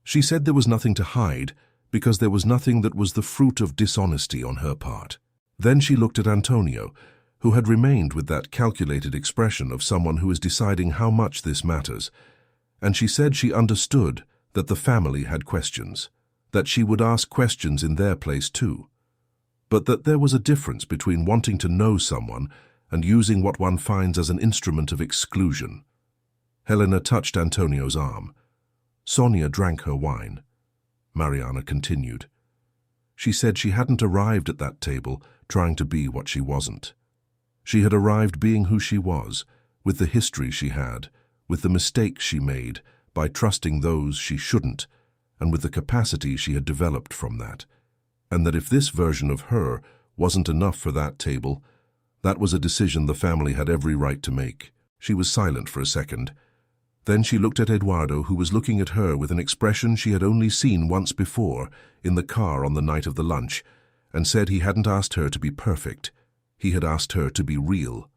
She said there was nothing to hide, because there was nothing that was the fruit of dishonesty on her part. Then she looked at Antonio, who had remained with that calculated expression of someone who is deciding how much this matters, and she said she understood that the family had questions, that she would ask questions in their place too, but that there was a difference between wanting to know someone and using what one finds as an instrument of exclusion. Helena touched Antonio's arm. Sonia drank her wine. Mariana continued. She said she hadn't arrived at that table trying to be what she wasn't. She had arrived being who she was, with the history she had, with the mistakes she made by trusting those she shouldn't, and with the capacity she had developed from that. And that if this version of her wasn't enough for that table, that was a decision the family had every right to make. She was silent for a second. Then she looked at Eduardo, who was looking at her with an expression she had only seen once before, in the car on the night of the lunch, and said he hadn't asked her to be perfect. He had asked her to be real,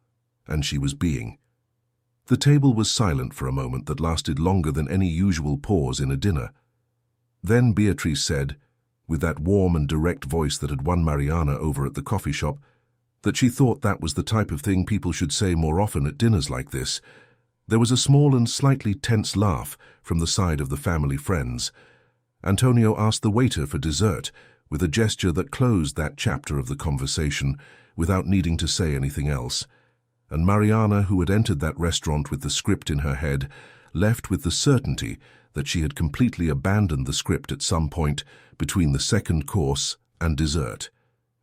and she was being. The table was silent for a moment that lasted longer than any usual pause in a dinner. Then Beatrice said, with that warm and direct voice that had won Mariana over at the coffee shop, that she thought that was the type of thing people should say more often at dinners like this. There was a small and slightly tense laugh from the side of the family friends. Antonio asked the waiter for dessert, with a gesture that closed that chapter of the conversation without needing to say anything else. And Mariana, who had entered that restaurant with the script in her head, left with the certainty that she had completely abandoned the script at some point between the second course and dessert,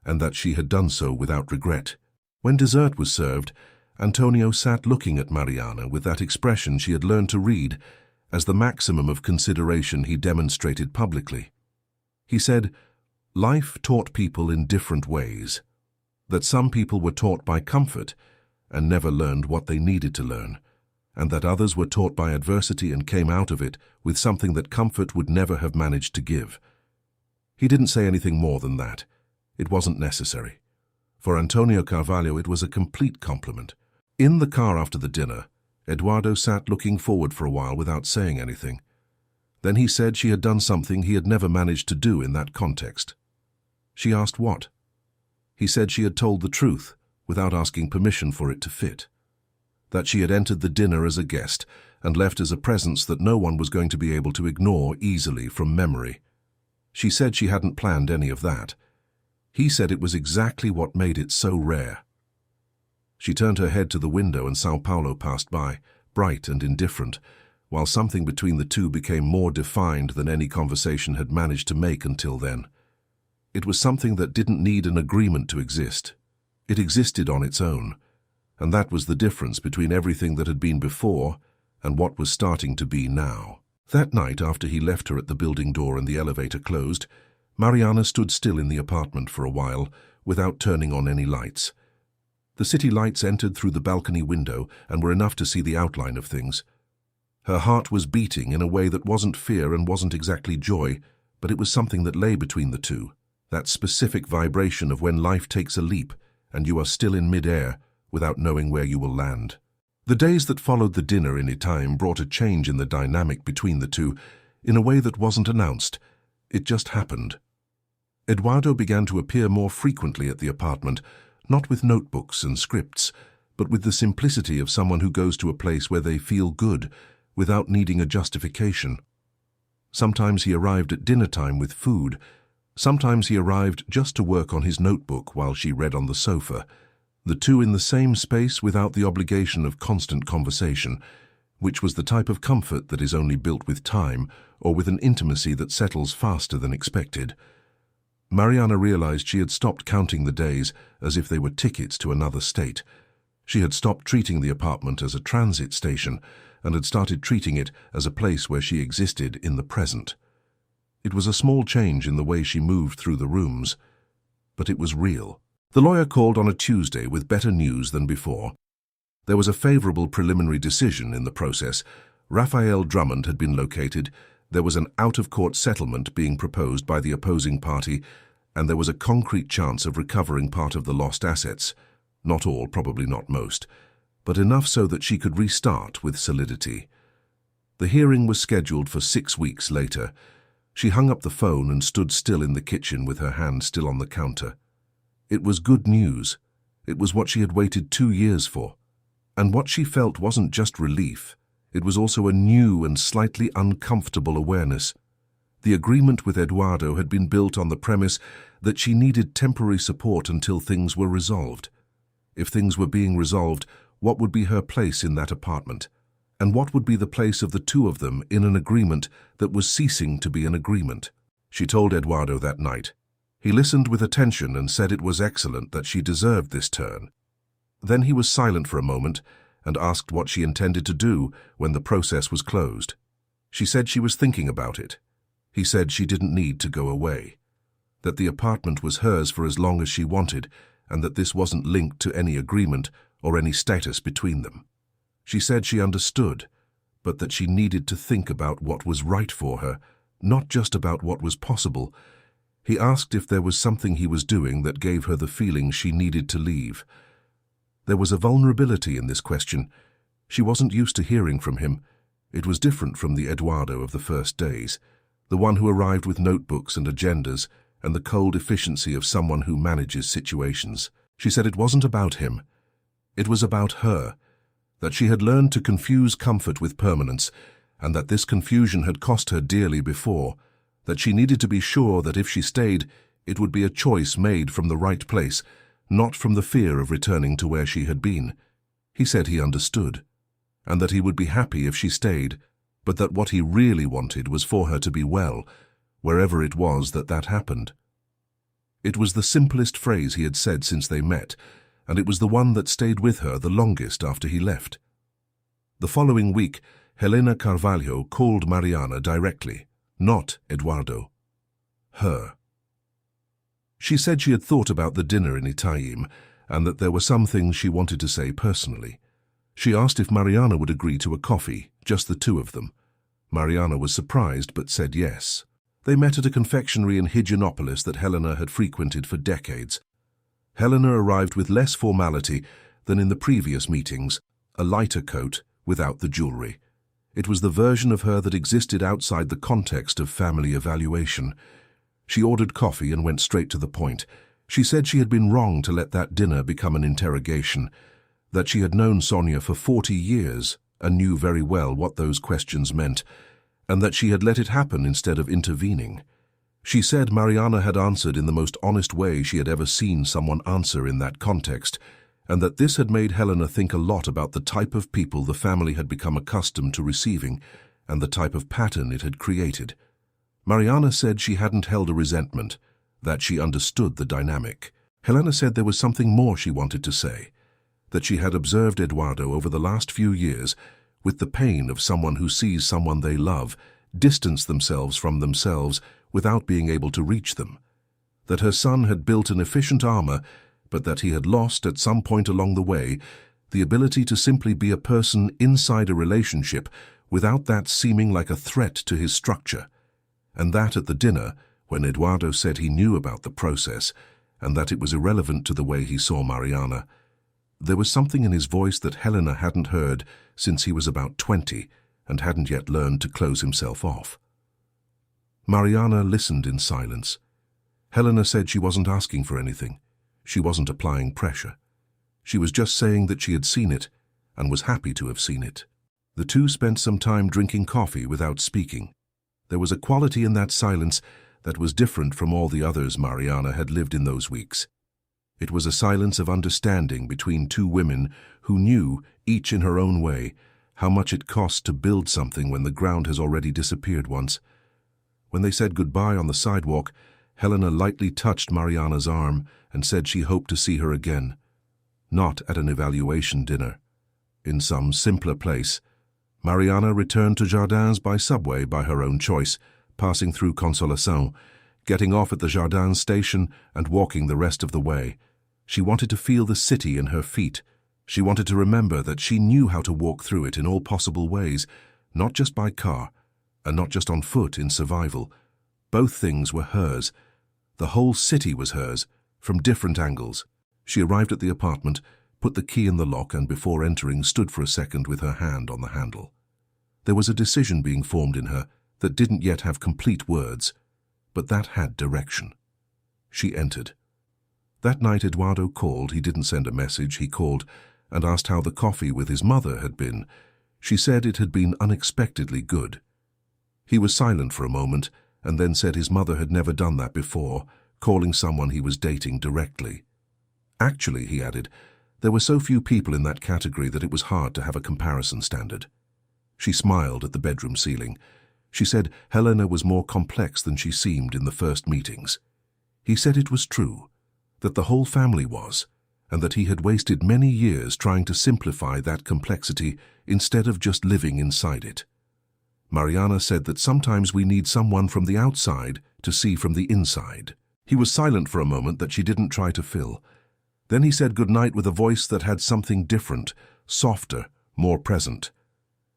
and that she had done so without regret. When dessert was served, Antonio sat looking at Mariana with that expression she had learned to read as the maximum of consideration he demonstrated publicly. He said, life taught people in different ways, that some people were taught by comfort and never learned what they needed to learn, and that others were taught by adversity and came out of it with something that comfort would never have managed to give. He didn't say anything more than that. It wasn't necessary. For Antonio Carvalho, it was a complete compliment. In the car after the dinner, Eduardo sat looking forward for a while without saying anything. Then he said she had done something he had never managed to do in that context. She asked what? He said she had told the truth without asking permission for it to fit. That she had entered the dinner as a guest and left as a presence that no one was going to be able to ignore easily from memory. She said she hadn't planned any of that. He said it was exactly what made it so rare. She turned her head to the window and Sao Paulo passed by, bright and indifferent, while something between the two became more defined than any conversation had managed to make until then. It was something that didn't need an agreement to exist. It existed on its own, and that was the difference between everything that had been before and what was starting to be now. That night, after he left her at the building door and the elevator closed, Mariana stood still in the apartment for a while without turning on any lights. The city lights entered through the balcony window and were enough to see the outline of things. Her heart was beating in a way that wasn't fear and wasn't exactly joy, but it was something that lay between the two, that specific vibration of when life takes a leap and you are still in mid-air without knowing where you will land. The days that followed the dinner in Itaim brought a change in the dynamic between the two in a way that wasn't announced. It just happened. Eduardo began to appear more frequently at the apartment, not with notebooks and scripts, but with the simplicity of someone who goes to a place where they feel good, without needing a justification. Sometimes he arrived at dinner time with food. Sometimes he arrived just to work on his notebook while she read on the sofa, the two in the same space without the obligation of constant conversation, which was the type of comfort that is only built with time or with an intimacy that settles faster than expected. Mariana realized she had stopped counting the days as if they were tickets to another state. She had stopped treating the apartment as a transit station and had started treating it as a place where she existed in the present. It was a small change in the way she moved through the rooms, but it was real. The lawyer called on a Tuesday with better news than before. There was a favorable preliminary decision in the process. Raphael Drummond had been located. There was an out-of-court settlement being proposed by the opposing party, and there was a concrete chance of recovering part of the lost assets. Not all, probably not most, but enough so that she could restart with solidity. The hearing was scheduled for 6 weeks later. She hung up the phone and stood still in the kitchen with her hand still on the counter. It was good news. It was what she had waited 2 years for. And what she felt wasn't just relief. It was also a new and slightly uncomfortable awareness. The agreement with Eduardo had been built on the premise that she needed temporary support until things were resolved. If things were being resolved, what would be her place in that apartment? And what would be the place of the two of them in an agreement that was ceasing to be an agreement? She told Eduardo that night. He listened with attention and said it was excellent that she deserved this turn. Then he was silent for a moment and asked what she intended to do when the process was closed. She said she was thinking about it. He said she didn't need to go away, that the apartment was hers for as long as she wanted, and that this wasn't linked to any agreement or any status between them. She said she understood, but that she needed to think about what was right for her, not just about what was possible. He asked if there was something he was doing that gave her the feeling she needed to leave. There was a vulnerability in this question. She wasn't used to hearing from him. It was different from the Eduardo of the first days, the one who arrived with notebooks and agendas and the cold efficiency of someone who manages situations. She said it wasn't about him. It was about her, that she had learned to confuse comfort with permanence, and that this confusion had cost her dearly before, that she needed to be sure that if she stayed, it would be a choice made from the right place, not from the fear of returning to where she had been. He said he understood, and that he would be happy if she stayed, but that what he really wanted was for her to be well, wherever it was that happened. It was the simplest phrase he had said since they met, and it was the one that stayed with her the longest after he left. The following week, Helena Carvalho called Mariana directly, not Eduardo. Her. She said she had thought about the dinner in Itaim, and that there were some things she wanted to say personally. She asked if Mariana would agree to a coffee, just the two of them. Mariana was surprised but said yes. They met at a confectionery in Higienopolis that Helena had frequented for decades. Helena arrived with less formality than in the previous meetings, a lighter coat without the jewelry. It was the version of her that existed outside the context of family evaluation. She ordered coffee and went straight to the point. She said she had been wrong to let that dinner become an interrogation, that she had known Sonia for 40 years and knew very well what those questions meant, and that she had let it happen instead of intervening. She said Mariana had answered in the most honest way she had ever seen someone answer in that context, and that this had made Helena think a lot about the type of people the family had become accustomed to receiving and the type of pattern it had created. Mariana said she hadn't held a resentment, that she understood the dynamic. Helena said there was something more she wanted to say, that she had observed Eduardo over the last few years with the pain of someone who sees someone they love distance themselves from themselves without being able to reach them, that her son had built an efficient armor, but that he had lost at some point along the way the ability to simply be a person inside a relationship without that seeming like a threat to his structure, and that at the dinner, when Eduardo said he knew about the process and that it was irrelevant to the way he saw Mariana, there was something in his voice that Helena hadn't heard since he was about 20 and hadn't yet learned to close himself off. Mariana listened in silence. Helena said she wasn't asking for anything. She wasn't applying pressure. She was just saying that she had seen it and was happy to have seen it. The two spent some time drinking coffee without speaking. There was a quality in that silence that was different from all the others Mariana had lived in those weeks. It was a silence of understanding between two women who knew, each in her own way, how much it costs to build something when the ground has already disappeared once. When they said goodbye on the sidewalk, Helena lightly touched Mariana's arm and said she hoped to see her again. Not at an evaluation dinner. In some simpler place. Mariana returned to Jardins by subway by her own choice, passing through Consolação, getting off at the Jardins station and walking the rest of the way. She wanted to feel the city in her feet. She wanted to remember that she knew how to walk through it in all possible ways, not just by car, and not just on foot in survival. Both things were hers. The whole city was hers, from different angles. She arrived at the apartment, put the key in the lock, and before entering stood for a second with her hand on the handle. There was a decision being formed in her that didn't yet have complete words, but that had direction. She entered. That night Eduardo called. He didn't send a message. He called and asked how the coffee with his mother had been. She said it had been unexpectedly good. He was silent for a moment and then said his mother had never done that before, calling someone he was dating directly. Actually, he added, there were so few people in that category that it was hard to have a comparison standard. She smiled at the bedroom ceiling. She said Helena was more complex than she seemed in the first meetings. He said it was true, that the whole family was, and that he had wasted many years trying to simplify that complexity instead of just living inside it. Mariana said that sometimes we need someone from the outside to see from the inside. He was silent for a moment that she didn't try to fill. Then he said goodnight with a voice that had something different, softer, more present.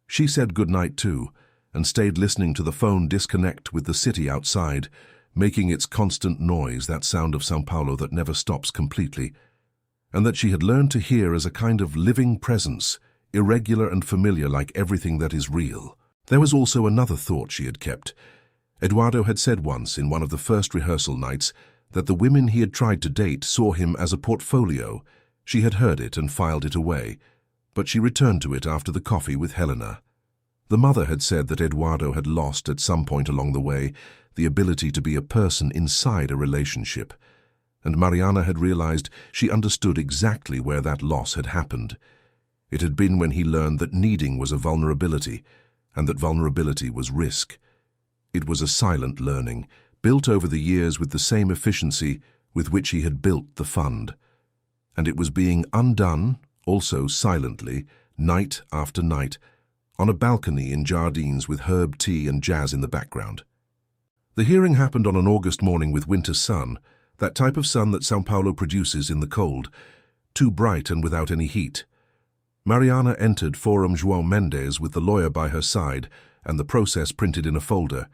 She said goodnight too, and stayed listening to the phone disconnect with the city outside, making its constant noise, that sound of São Paulo that never stops completely, and that she had learned to hear as a kind of living presence, irregular and familiar like everything that is real. There was also another thought she had kept. Eduardo had said once in one of the first rehearsal nights that the women he had tried to date saw him as a portfolio. She had heard it and filed it away, but she returned to it after the coffee with Helena. The mother had said that Eduardo had lost at some point along the way the ability to be a person inside a relationship, and Mariana had realized she understood exactly where that loss had happened. It had been when he learned that needing was a vulnerability, and that vulnerability was risk. It was a silent learning, built over the years with the same efficiency with which he had built the fund. And it was being undone, also silently, night after night, on a balcony in Jardines with herb tea and jazz in the background. The hearing happened on an August morning with winter sun, that type of sun that São Paulo produces in the cold, too bright and without any heat. Mariana entered Forum João Mendes with the lawyer by her side and the process printed in a folder.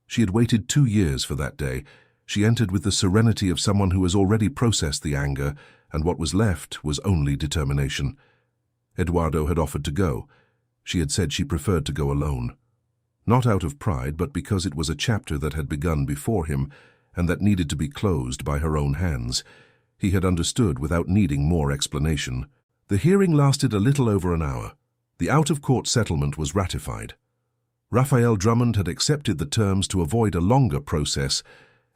She had waited 2 years for that day. She entered with the serenity of someone who has already processed the anger, and what was left was only determination. Eduardo had offered to go. She had said she preferred to go alone. Not out of pride, but because it was a chapter that had begun before him and that needed to be closed by her own hands. He had understood without needing more explanation. The hearing lasted a little over an hour. The out-of-court settlement was ratified. Raphael Drummond had accepted the terms to avoid a longer process,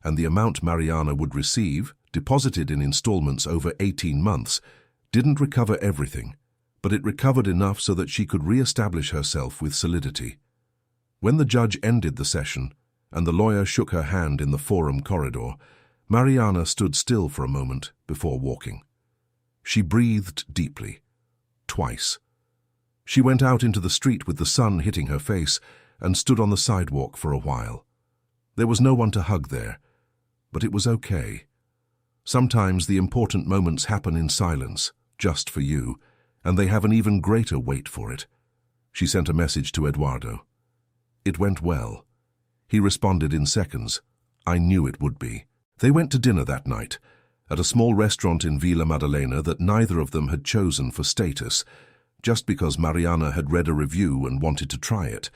and the amount Mariana would receive, deposited in installments over 18 months, didn't recover everything, but it recovered enough so that she could re-establish herself with solidity. When the judge ended the session, and the lawyer shook her hand in the forum corridor, Mariana stood still for a moment before walking. She breathed deeply, twice. She went out into the street with the sun hitting her face and stood on the sidewalk for a while. There was no one to hug there, but it was okay. Sometimes the important moments happen in silence, just for you, and they have an even greater weight for it. She sent a message to Eduardo. It went well. He responded in seconds. I knew it would be. They went to dinner that night, at a small restaurant in Vila Madalena that neither of them had chosen for status, just because Mariana had read a review and wanted to try it.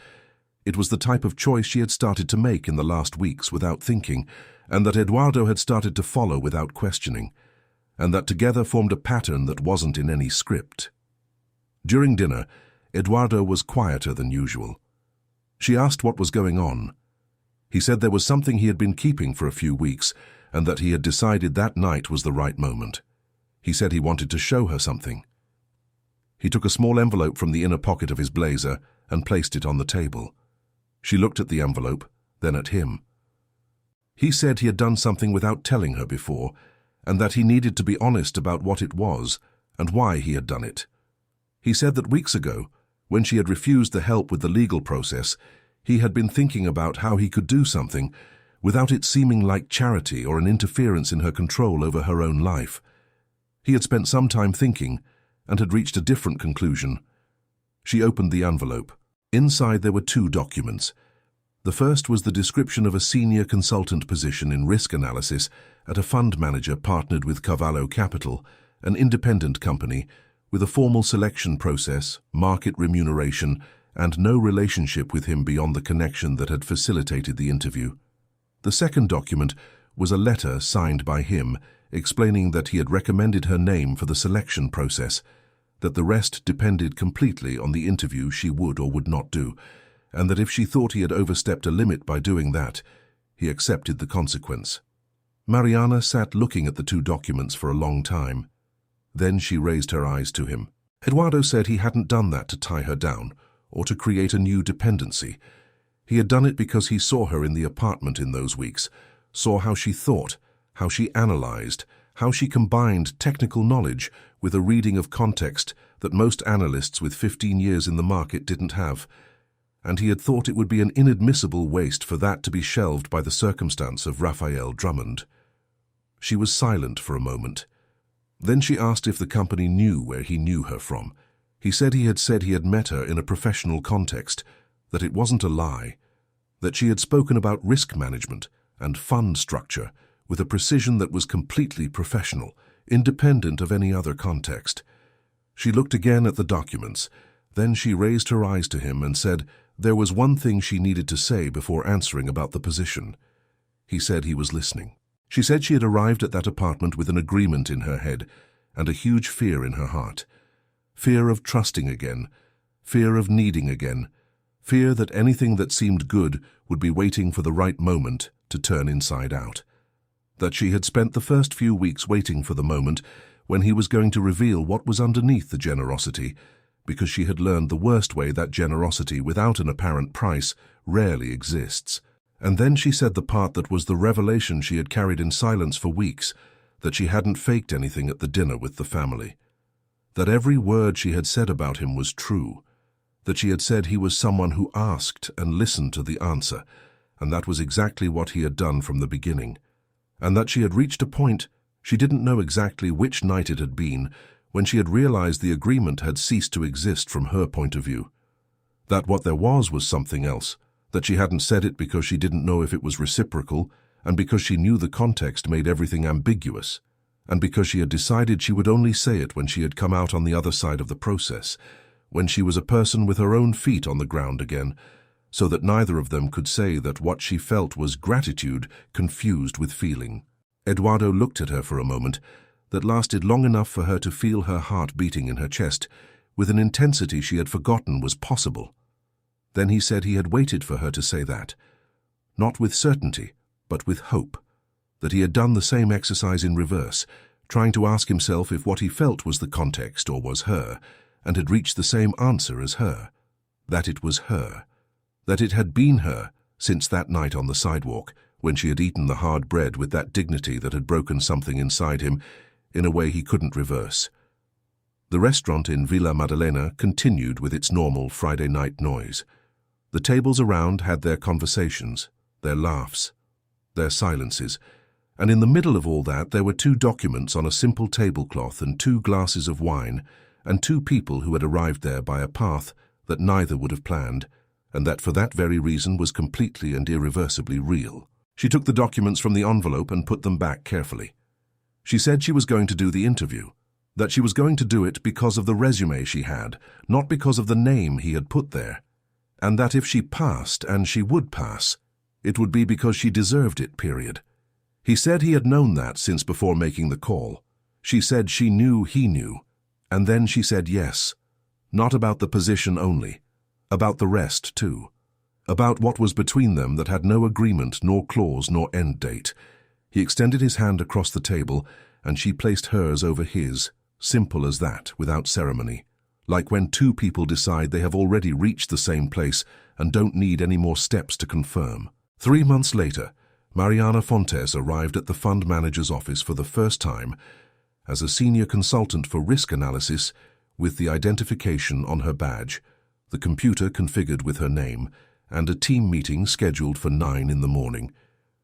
It was the type of choice she had started to make in the last weeks without thinking, and that Eduardo had started to follow without questioning, and that together formed a pattern that wasn't in any script. During dinner, Eduardo was quieter than usual. She asked what was going on. He said there was something he had been keeping for a few weeks, and that he had decided that night was the right moment. He said he wanted to show her something. He took a small envelope from the inner pocket of his blazer and placed it on the table. She looked at the envelope, then at him. He said he had done something without telling her before, and that he needed to be honest about what it was and why he had done it. He said that weeks ago, when she had refused the help with the legal process, he had been thinking about how he could do something without it seeming like charity or an interference in her control over her own life. He had spent some time thinking and had reached a different conclusion. She opened the envelope. Inside there were 2 documents. The first was the description of a senior consultant position in risk analysis at a fund manager partnered with Cavallo Capital, an independent company, with a formal selection process, market remuneration, and no relationship with him beyond the connection that had facilitated the interview. The second document was a letter signed by him, explaining that he had recommended her name for the selection process, that the rest depended completely on the interview she would or would not do, and that if she thought he had overstepped a limit by doing that, he accepted the consequence. Mariana sat looking at the 2 documents for a long time. Then she raised her eyes to him. Eduardo said he hadn't done that to tie her down or to create a new dependency. He had done it because he saw her in the apartment in those weeks, saw how she thought, how she analyzed, how she combined technical knowledge with a reading of context that most analysts with 15 years in the market didn't have, and he had thought it would be an inadmissible waste for that to be shelved by the circumstance of Raphael Drummond. She was silent for a moment. Then she asked if the company knew where he knew her from. He said he had met her in a professional context, that it wasn't a lie, that she had spoken about risk management and fund structure with a precision that was completely professional, independent of any other context. She looked again at the documents. Then she raised her eyes to him and said there was one thing she needed to say before answering about the position. He said he was listening. She said she had arrived at that apartment with an agreement in her head and a huge fear in her heart. Fear of trusting again, fear of needing again, fear that anything that seemed good would be waiting for the right moment to turn inside out. That she had spent the first few weeks waiting for the moment when he was going to reveal what was underneath the generosity, because she had learned the worst way that generosity without an apparent price rarely exists. And then she said the part that was the revelation she had carried in silence for weeks, that she hadn't faked anything at the dinner with the family. That every word she had said about him was true, that she had said he was someone who asked and listened to the answer, and that was exactly what he had done from the beginning, and that she had reached a point, she didn't know exactly which night it had been, when she had realized the agreement had ceased to exist from her point of view. That what there was something else, that she hadn't said it because she didn't know if it was reciprocal, and because she knew the context made everything ambiguous, and because she had decided she would only say it when she had come out on the other side of the process, when she was a person with her own feet on the ground again, so that neither of them could say that what she felt was gratitude confused with feeling. Eduardo looked at her for a moment that lasted long enough for her to feel her heart beating in her chest with an intensity she had forgotten was possible. Then he said he had waited for her to say that, not with certainty, but with hope, that he had done the same exercise in reverse, trying to ask himself if what he felt was the context or was her, and had reached the same answer as her, that it was her, that it had been her since that night on the sidewalk, when she had eaten the hard bread with that dignity that had broken something inside him in a way he couldn't reverse. The restaurant in Villa Maddalena continued with its normal Friday night noise. The tables around had their conversations, their laughs, their silences, and in the middle of all that there were 2 documents on a simple tablecloth and 2 glasses of wine, and 2 people who had arrived there by a path that neither would have planned, and that for that very reason was completely and irreversibly real. She took the documents from the envelope and put them back carefully. She said she was going to do the interview, that she was going to do it because of the resume she had, not because of the name he had put there, and that if she passed, and she would pass, it would be because she deserved it, period. He said he had known that since before making the call. She said she knew he knew, and then she said yes, not about the position only, about the rest too, about what was between them that had no agreement, nor clause, nor end date. He extended his hand across the table, and she placed hers over his, simple as that, without ceremony, like when 2 people decide they have already reached the same place and don't need any more steps to confirm. 3 months later, Mariana Fontes arrived at the fund manager's office for the first time as a senior consultant for risk analysis with the identification on her badge, the computer configured with her name, and a team meeting scheduled for 9 in the morning.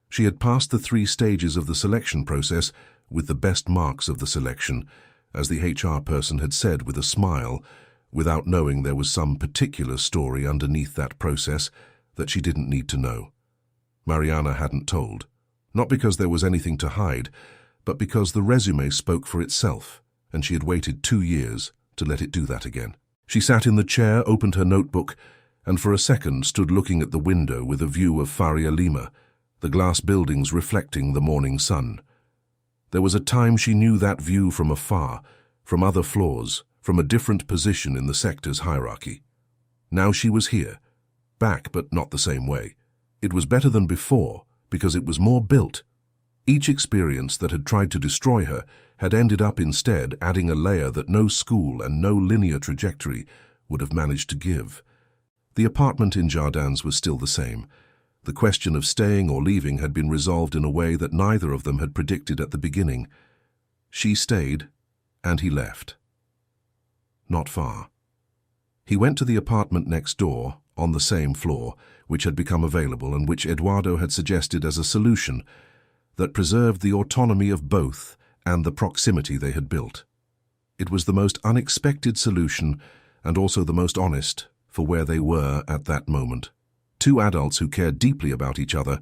She had passed the 3 stages of the selection process with the best marks of the selection, as the HR person had said with a smile, without knowing there was some particular story underneath that process that she didn't need to know. Mariana hadn't told, not because there was anything to hide, but because the resume spoke for itself, and she had waited 2 years to let it do that again. She sat in the chair, opened her notebook, and for a second stood looking at the window with a view of Faria Lima, the glass buildings reflecting the morning sun. There was a time she knew that view from afar, from other floors, from a different position in the sector's hierarchy. Now she was here, back but not the same way. It was better than before because it was more built. Each experience that had tried to destroy her had ended up instead adding a layer that no school and no linear trajectory would have managed to give. The apartment in Jardins was still the same. The question of staying or leaving had been resolved in a way that neither of them had predicted at the beginning. She stayed, and he left. Not far. He went to the apartment next door, on the same floor, which had become available and which Eduardo had suggested as a solution that preserved the autonomy of both and the proximity they had built. It was the most unexpected solution and also the most honest for where they were at that moment. Two adults who cared deeply about each other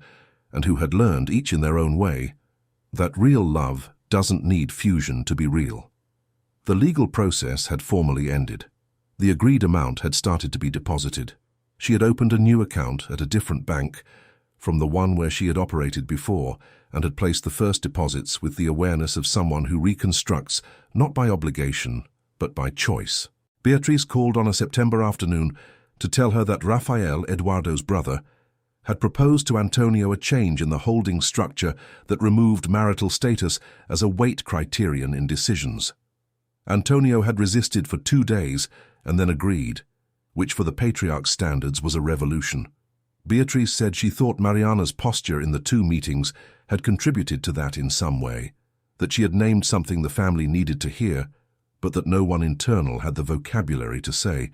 and who had learned, each in their own way, that real love doesn't need fusion to be real. The legal process had formally ended. The agreed amount had started to be deposited. She had opened a new account at a different bank from the one where she had operated before and had placed the first deposits with the awareness of someone who reconstructs not by obligation, but by choice. Beatrice called on a September afternoon to tell her that Rafael, Eduardo's brother, had proposed to Antonio a change in the holding structure that removed marital status as a weight criterion in decisions. Antonio had resisted for 2 days and then agreed, which for the patriarch's standards was a revolution. Beatrice said she thought Mariana's posture in the 2 meetings had contributed to that in some way, that she had named something the family needed to hear, but that no one internal had the vocabulary to say.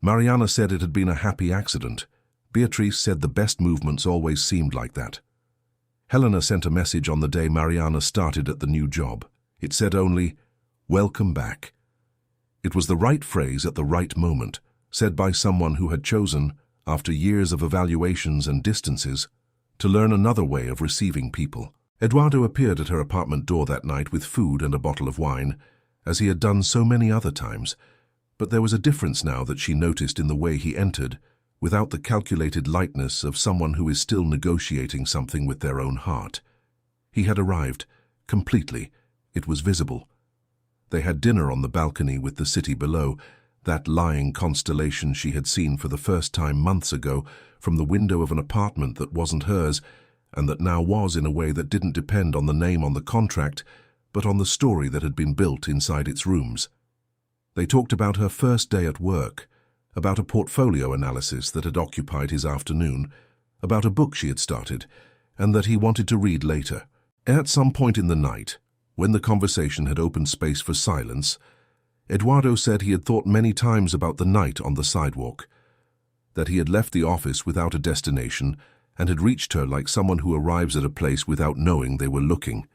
Mariana said it had been a happy accident. Beatrice said the best movements always seemed like that. Helena sent a message on the day Mariana started at the new job. It said only, "Welcome back." It was the right phrase at the right moment, said by someone who had chosen, after years of evaluations and distances, to learn another way of receiving people. Eduardo appeared at her apartment door that night with food and a bottle of wine, as he had done so many other times, but there was a difference now that she noticed in the way he entered, without the calculated lightness of someone who is still negotiating something with their own heart. He had arrived, completely. It was visible. They had dinner on the balcony with the city below, that lying constellation she had seen for the first time months ago from the window of an apartment that wasn't hers, and that now was in a way that didn't depend on the name on the contract, but on the story that had been built inside its rooms. They talked about her first day at work, about a portfolio analysis that had occupied his afternoon, about a book she had started, and that he wanted to read later. At some point in the night, when the conversation had opened space for silence, Eduardo said he had thought many times about the night on the sidewalk, that he had left the office without a destination and had reached her like someone who arrives at a place without knowing they were looking.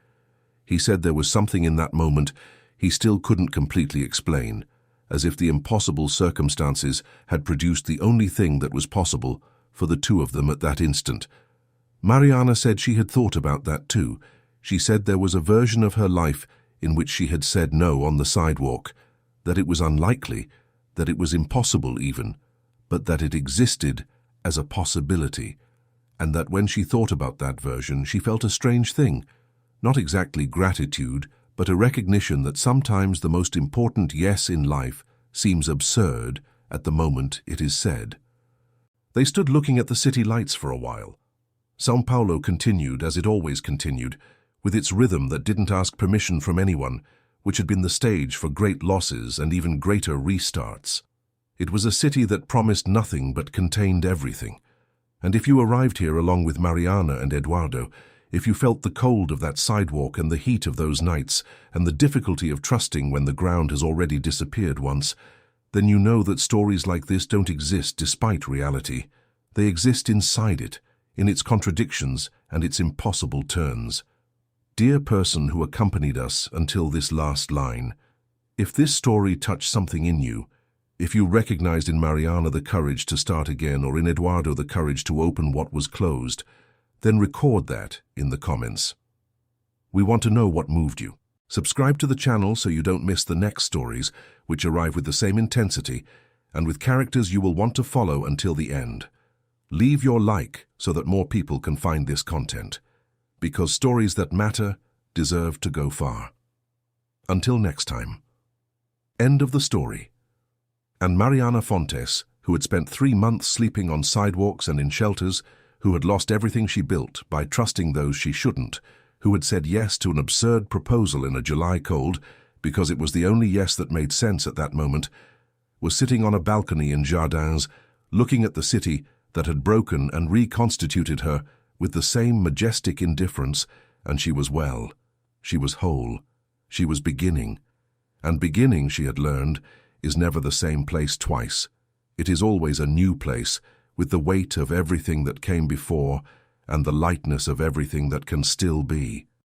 He said there was something in that moment he still couldn't completely explain, as if the impossible circumstances had produced the only thing that was possible for the two of them at that instant. Mariana said she had thought about that too. She said there was a version of her life in which she had said no on the sidewalk, that it was unlikely, that it was impossible even, but that it existed as a possibility, and that when she thought about that version she felt a strange thing, not exactly gratitude, but a recognition that sometimes the most important yes in life seems absurd at the moment it is said. They stood looking at the city lights for a while. São Paulo continued as it always continued, with its rhythm that didn't ask permission from anyone, which had been the stage for great losses and even greater restarts. It was a city that promised nothing but contained everything. And if you arrived here along with Mariana and Eduardo, if you felt the cold of that sidewalk and the heat of those nights and the difficulty of trusting when the ground has already disappeared once, then you know that stories like this don't exist despite reality. They exist inside it, in its contradictions and its impossible turns. Dear person who accompanied us until this last line, if this story touched something in you, if you recognized in Mariana the courage to start again or in Eduardo the courage to open what was closed, then record that in the comments. We want to know what moved you. Subscribe to the channel so you don't miss the next stories, which arrive with the same intensity and with characters you will want to follow until the end. Leave your like so that more people can find this content, because stories that matter deserve to go far. Until next time. End of the story. And Mariana Fontes, who had spent 3 months sleeping on sidewalks and in shelters, who had lost everything she built by trusting those she shouldn't, who had said yes to an absurd proposal in a July cold because it was the only yes that made sense at that moment, was sitting on a balcony in Jardins, looking at the city that had broken and reconstituted her with the same majestic indifference, and she was well, she was whole, She was beginning. And beginning, she had learned, is never the same place twice. It is always a new place, with the weight of everything that came before and the lightness of everything that can still be.